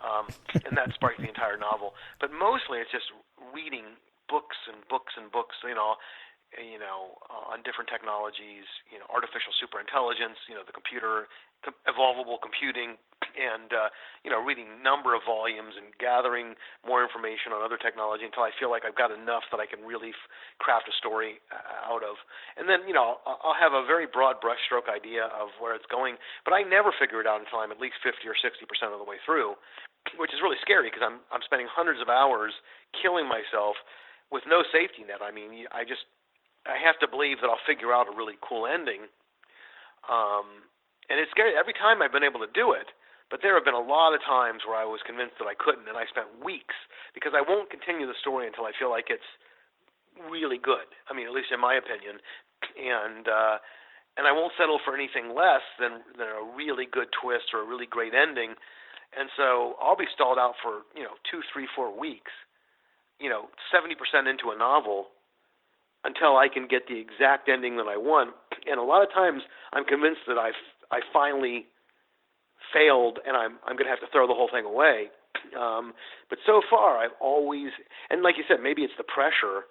And that sparked the entire novel. But mostly it's just reading books and books and books, on different technologies, artificial superintelligence, the computer, evolvable computing, and, reading a number of volumes and gathering more information on other technology until I feel like I've got enough that I can really craft a story out of. And then, I'll have a very broad brushstroke idea of where it's going, but I never figure it out until I'm at least 50 or 60% of the way through, which is really scary because I'm spending hundreds of hours killing myself with no safety net. I mean, I have to believe that I'll figure out a really cool ending. And it's scary every time I've been able to do it, but there have been a lot of times where I was convinced that I couldn't, and I spent weeks because I won't continue the story until I feel like it's really good. I mean, at least in my opinion. And I won't settle for anything less than a really good twist or a really great ending. And so I'll be stalled out for, 2, 3, 4 weeks, 70% into a novel until I can get the exact ending that I want. And a lot of times I'm convinced that I finally failed and I'm going to have to throw the whole thing away. But so far I've always, and like you said, maybe it's the pressure,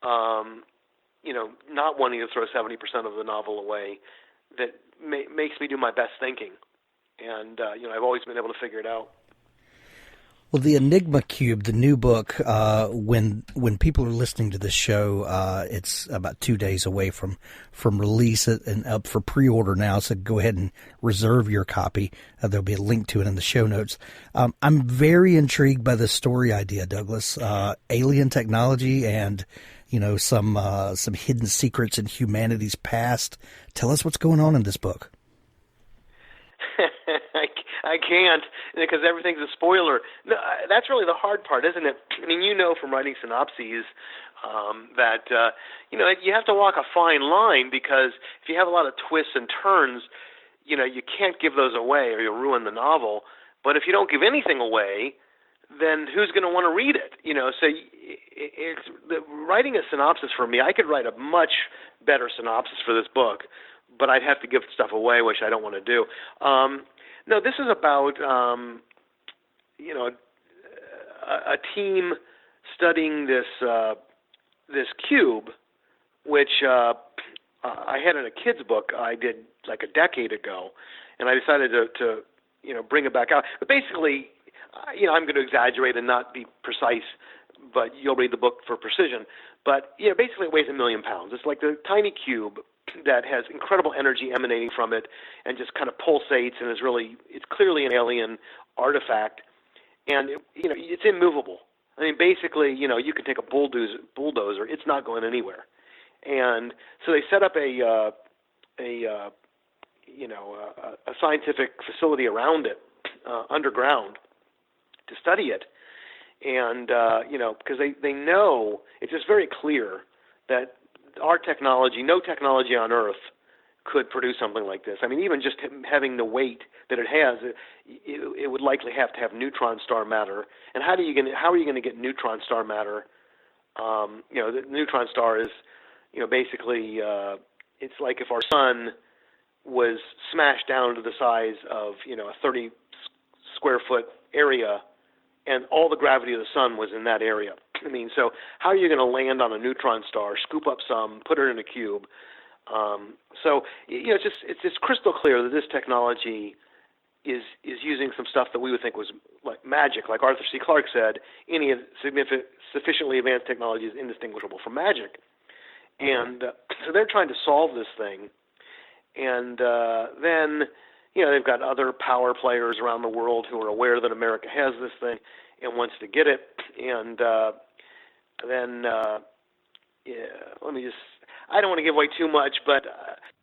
not wanting to throw 70% of the novel away that makes me do my best thinking. And, I've always been able to figure it out.
Well, the Enigma Cube, the new book, when people are listening to this show, it's about 2 days away from release and up for pre-order now. So go ahead and reserve your copy. There'll be a link to it in the show notes. I'm very intrigued by the story idea, Douglas. Alien technology and, some hidden secrets in humanity's past. Tell us what's going on in this book.
I can't, because everything's a spoiler. No, that's really the hard part, isn't it? I mean, from writing synopses that, you have to walk a fine line, because if you have a lot of twists and turns, you can't give those away or you'll ruin the novel. But if you don't give anything away, then who's going to want to read it? So writing a synopsis for me, I could write a much better synopsis for this book, but I'd have to give stuff away, which I don't want to do. No, this is about, a team studying this cube, which I had in a kid's book I did like a decade ago, and I decided to bring it back out. But basically, I'm going to exaggerate and not be precise, but you'll read the book for precision. But, basically it weighs 1 million pounds. It's like the tiny cube that has incredible energy emanating from it and just kind of pulsates and it's clearly an alien artifact. And, it's immovable. I mean, basically, you can take a bulldozer, it's not going anywhere. And so they set up a scientific facility around it, underground, to study it. And, because they know, it's just very clear that our technology, no technology on Earth could produce something like this. I mean, even just having the weight that it has, it would likely have to have neutron star matter. And how are you going to get neutron star matter? The neutron star is, basically, it's like if our sun was smashed down to the size of, a 30 square foot area, and all the gravity of the sun was in that area. I mean, so how are you going to land on a neutron star, scoop up some, put it in a cube? So it's just crystal clear that this technology is using some stuff that we would think was like magic. Like Arthur C. Clarke said, any sufficiently advanced technology is indistinguishable from magic. And so they're trying to solve this thing. And then, they've got other power players around the world who are aware that America has this thing and wants to get it. And then, I don't want to give away too much, but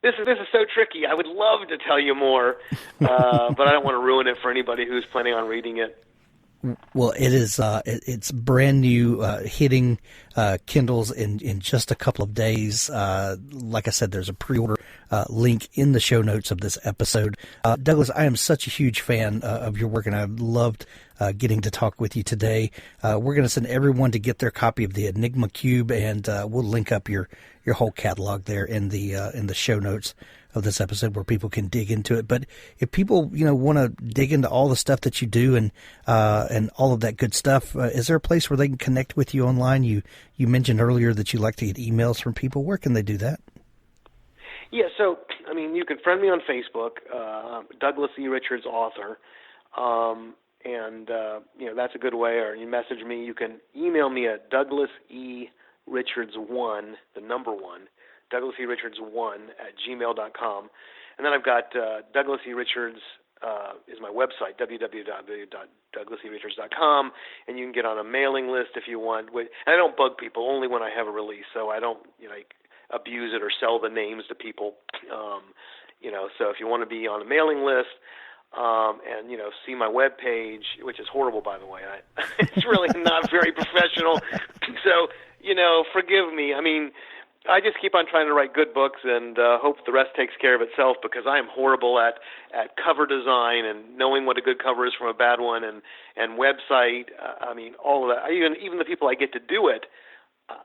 this is so tricky. I would love to tell you more, but I don't want to ruin it for anybody who's planning on reading it.
Well, it is. It's brand new, hitting Kindles in just a couple of days. Like I said, there's a pre-order link in the show notes of this episode. Douglas, I am such a huge fan of your work, and I've loved getting to talk with you today. We're going to send everyone to get their copy of the Enigma Cube, and we'll link up your whole catalog there in the show notes of this episode where people can dig into it. But if people, want to dig into all the stuff that you do and all of that good stuff, is there a place where they can connect with you online? You mentioned earlier that you like to get emails from people. Where can they do that?
Yeah, so, you can friend me on Facebook, Douglas E. Richards, author, and that's a good way, or you message me. You can email me at douglaserichards1, the number 1, douglaserichards1@gmail.com. And then I've got Douglas E. Richards is my website, www.douglaserichards.com, and you can get on a mailing list if you want. And I don't bug people, only when I have a release, so I don't abuse it or sell the names to people. So if you want to be on a mailing list and, see my web page, which is horrible, by the way. It's really not very professional. So, forgive me. I just keep on trying to write good books and hope the rest takes care of itself, because I am horrible at cover design and knowing what a good cover is from a bad one, and website. All of that. Even the people I get to do it,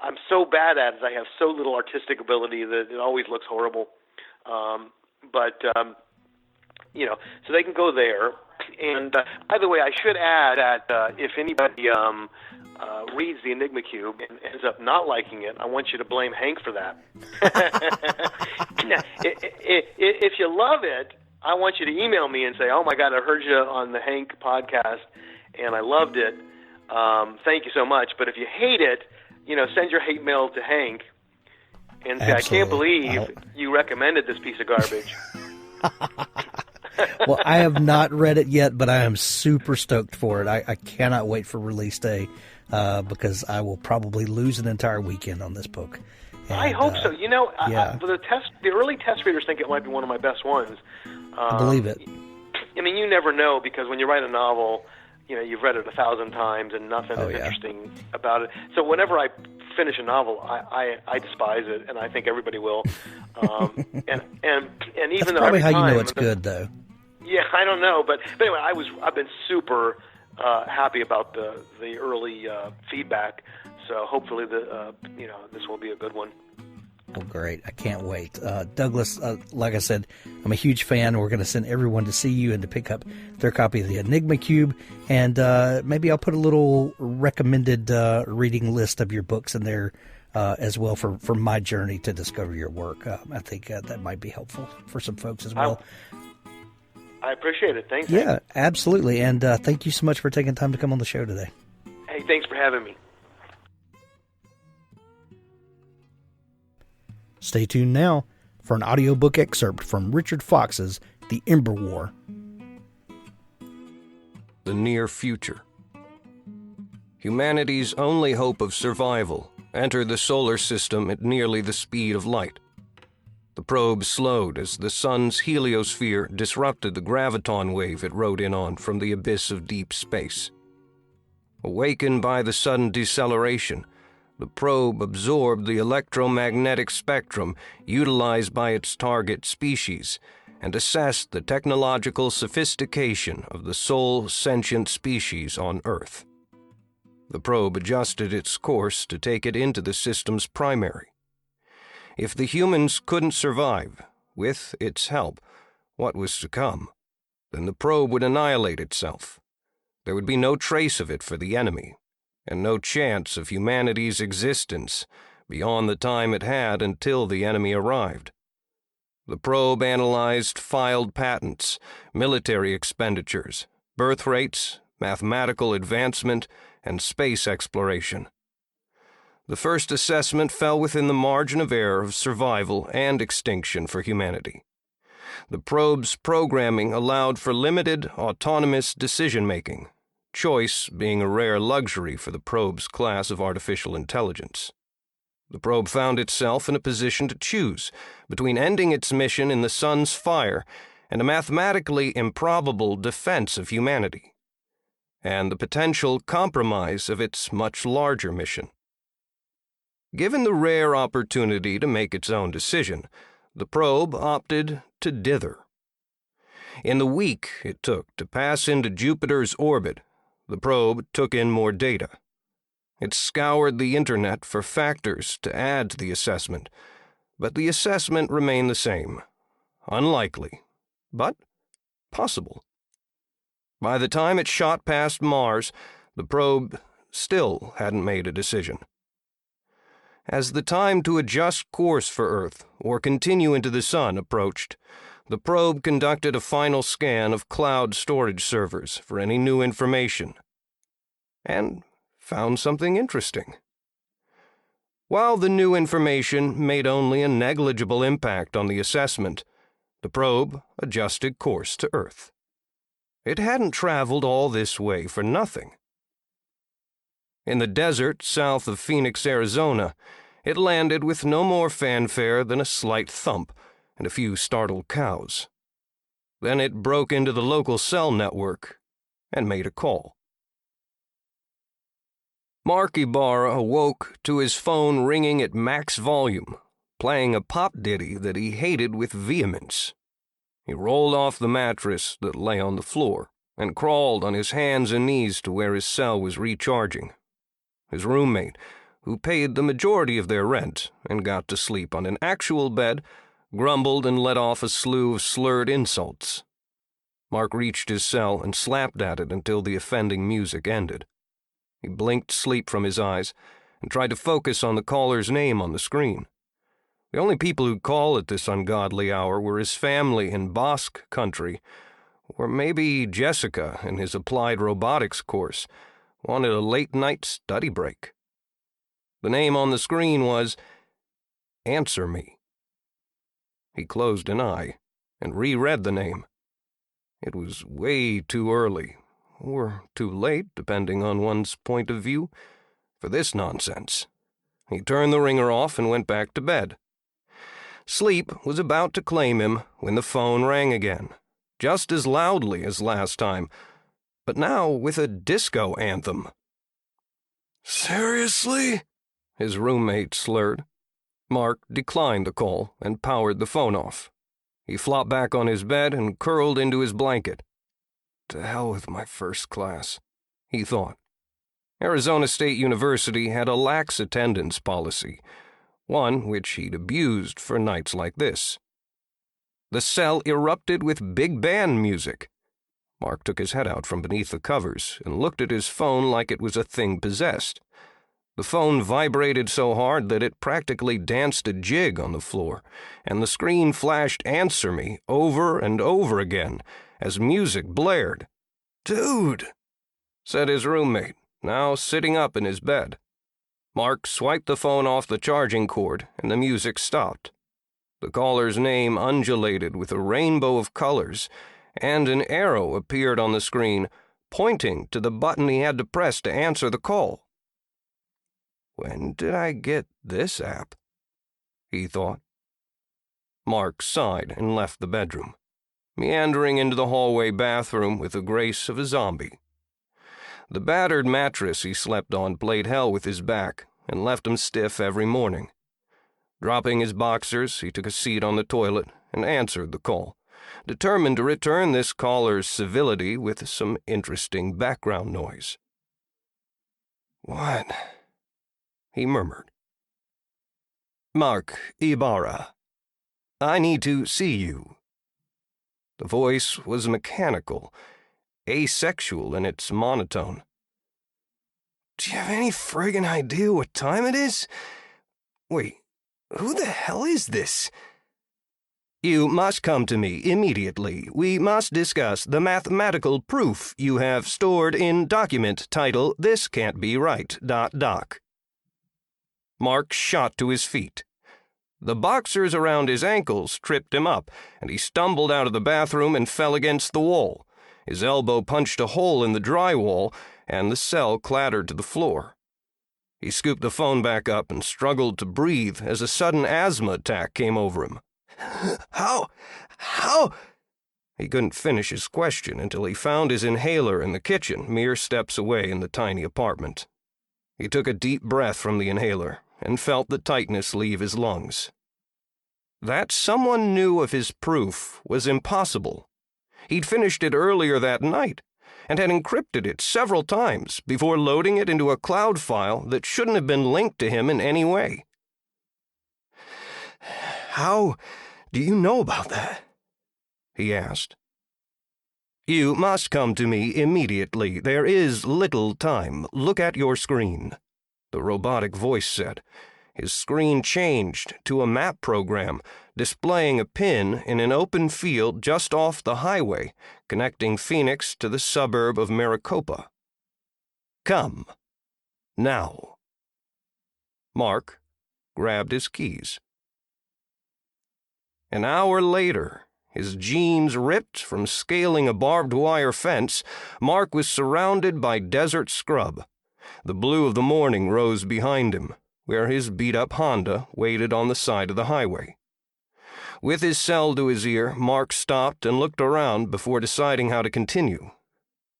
I'm so bad at it. I have so little artistic ability that it always looks horrible. So they can go there. And by the way, I should add that if anybody reads the Enigma Cube and ends up not liking it, I want you to blame Hank for that. If you love it, I want you to email me and say, "Oh my God, I heard you on the Hank podcast, and I loved it. Thank you so much." But if you hate it, send your hate mail to Hank and say, "I can't believe you recommended this piece of garbage."
Well, I have not read it yet, but I am super stoked for it. I cannot wait for release day because I will probably lose an entire weekend on this book. And,
I hope so. The early test readers think it might be one of my best ones.
I believe it.
You never know, because when you write a novel, you've read it 1,000 times and nothing is interesting about it. So whenever I finish a novel, I despise it, and I think everybody will. And even
That's
though
probably how
time,
you know it's good, though.
Yeah, I don't know, but anyway, I've been super happy about the early feedback. So hopefully this will be a good one.
Well, great. I can't wait. Douglas, like I said, I'm a huge fan. We're going to send everyone to see you and to pick up their copy of the Enigma Cube. And maybe I'll put a little recommended reading list of your books in there as well for my journey to discover your work. I think that might be helpful for some folks as well.
I appreciate it. Thanks.
Yeah, absolutely. And thank you so much for taking time to come on the show today.
Hey, thanks for having me.
Stay tuned now for an audiobook excerpt from Richard Fox's The Ember War.
The near future. Humanity's only hope of survival entered the solar system at nearly the speed of light. The probe slowed as the sun's heliosphere disrupted the graviton wave it rode in on from the abyss of deep space. Awakened by the sudden deceleration, the probe absorbed the electromagnetic spectrum utilized by its target species and assessed the technological sophistication of the sole sentient species on Earth. The probe adjusted its course to take it into the system's primary. If the humans couldn't survive, with its help, what was to come, then the probe would annihilate itself. There would be no trace of it for the enemy, and no chance of humanity's existence beyond the time it had until the enemy arrived. The probe analyzed filed patents, military expenditures, birth rates, mathematical advancement, and space exploration. The first assessment fell within the margin of error of survival and extinction for humanity. The probe's programming allowed for limited, autonomous decision-making, choice being a rare luxury for the probe's class of artificial intelligence. The probe found itself in a position to choose between ending its mission in the sun's fire and a mathematically improbable defense of humanity, and the potential compromise of its much larger mission. Given the rare opportunity to make its own decision, the probe opted to dither. In the week it took to pass into Jupiter's orbit, the probe took in more data. It scoured the internet for factors to add to the assessment, but the assessment remained the same. Unlikely, but possible. By the time it shot past Mars, the probe still hadn't made a decision. As the time to adjust course for Earth or continue into the Sun approached, the probe conducted a final scan of cloud storage servers for any new information, and found something interesting. While the new information made only a negligible impact on the assessment, the probe adjusted course to Earth. It hadn't traveled all this way for nothing. In the desert south of Phoenix, Arizona, it landed with no more fanfare than a slight thump and a few startled cows. Then it broke into the local cell network and made a call. Mark Ibarra awoke to his phone ringing at max volume, playing a pop ditty that he hated with vehemence. He rolled off the mattress that lay on the floor and crawled on his hands and knees to where his cell was recharging. His roommate, who paid the majority of their rent and got to sleep on an actual bed, grumbled and let off a slew of slurred insults. Mark reached his cell and slapped at it until the offending music ended. He blinked sleep from his eyes and tried to focus on the caller's name on the screen. The only people who'd call at this ungodly hour were his family in Basque country, or maybe Jessica in his applied robotics course wanted a late-night study break. The name on the screen was Answer Me. He closed an eye and reread the name. It was way too early, or too late, depending on one's point of view, for this nonsense. He turned the ringer off and went back to bed. Sleep was about to claim him when the phone rang again, just as loudly as last time, but now with a disco anthem. "Seriously?" his roommate slurred. Mark declined the call and powered the phone off. He flopped back on his bed and curled into his blanket. To hell with my first class, he thought. Arizona State University had a lax attendance policy, one which he'd abused for nights like this. The cell erupted with big band music. Mark took his head out from beneath the covers and looked at his phone like it was a thing possessed. The phone vibrated so hard that it practically danced a jig on the floor, and the screen flashed "Answer Me" over and over again as music blared. "Dude," said his roommate, now sitting up in his bed. Mark swiped the phone off the charging cord, and the music stopped. The caller's name undulated with a rainbow of colors, and an arrow appeared on the screen, pointing to the button he had to press to answer the call. When did I get this app? He thought. Mark sighed and left the bedroom, meandering into the hallway bathroom with the grace of a zombie. The battered mattress he slept on played hell with his back and left him stiff every morning. Dropping his boxers, he took a seat on the toilet and answered the call, determined to return this caller's civility with some interesting background noise. "What?" he murmured. "Mark Ibarra. I need to see you." The voice was mechanical, asexual in its monotone. "Do you have any friggin' idea what time it is? Wait, who the hell is this?" You must come to me immediately. We must discuss the mathematical proof you have stored in document title This Can't Be Right. Doc. Mark shot to his feet. The boxers around his ankles tripped him up, and he stumbled out of the bathroom and fell against the wall. His elbow punched a hole in the drywall, and the cell clattered to the floor. He scooped the phone back up and struggled to breathe as a sudden asthma attack came over him. How? He couldn't finish his question until he found his inhaler in the kitchen, mere steps away in the tiny apartment. He took a deep breath from the inhaler and felt the tightness leave his lungs. That someone knew of his proof was impossible. He'd finished it earlier that night and had encrypted it several times before loading it into a cloud file that shouldn't have been linked to him in any way. How do you know about that? He asked. You must come to me immediately. There is little time. Look at your screen, the robotic voice said. His screen changed to a map program, displaying a pin in an open field just off the highway, connecting Phoenix to the suburb of Maricopa. Come. Now. Mark grabbed his keys. An hour later, his jeans ripped from scaling a barbed wire fence, Mark was surrounded by desert scrub. The blue of the morning rose behind him, where his beat-up Honda waited on the side of the highway. With his cell to his ear, Mark stopped and looked around before deciding how to continue.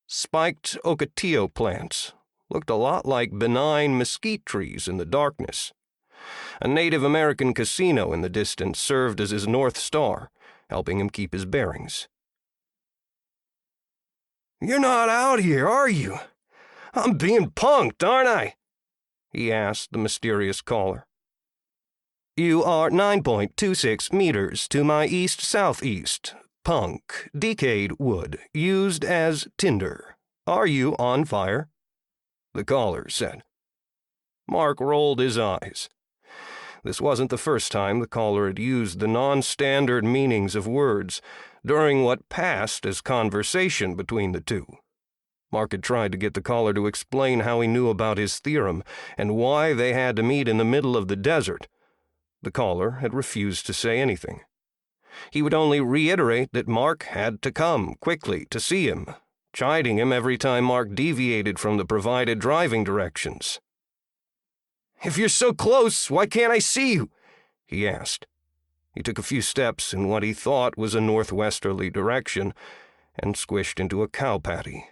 Spiked ocotillo plants looked a lot like benign mesquite trees in the darkness. A Native American casino in the distance served as his North Star, helping him keep his bearings. You're not out here, are you? I'm being punked, aren't I? He asked the mysterious caller. You are 9.26 meters to my east-southeast. Punk, decayed wood, used as tinder. Are you on fire? The caller said. Mark rolled his eyes. This wasn't the first time the caller had used the non-standard meanings of words during what passed as conversation between the two. Mark had tried to get the caller to explain how he knew about his theorem and why they had to meet in the middle of the desert. The caller had refused to say anything. He would only reiterate that Mark had to come quickly to see him, chiding him every time Mark deviated from the provided driving directions. If you're so close, why can't I see you? He asked. He took a few steps in what he thought was a northwesterly direction and squished into a cow patty.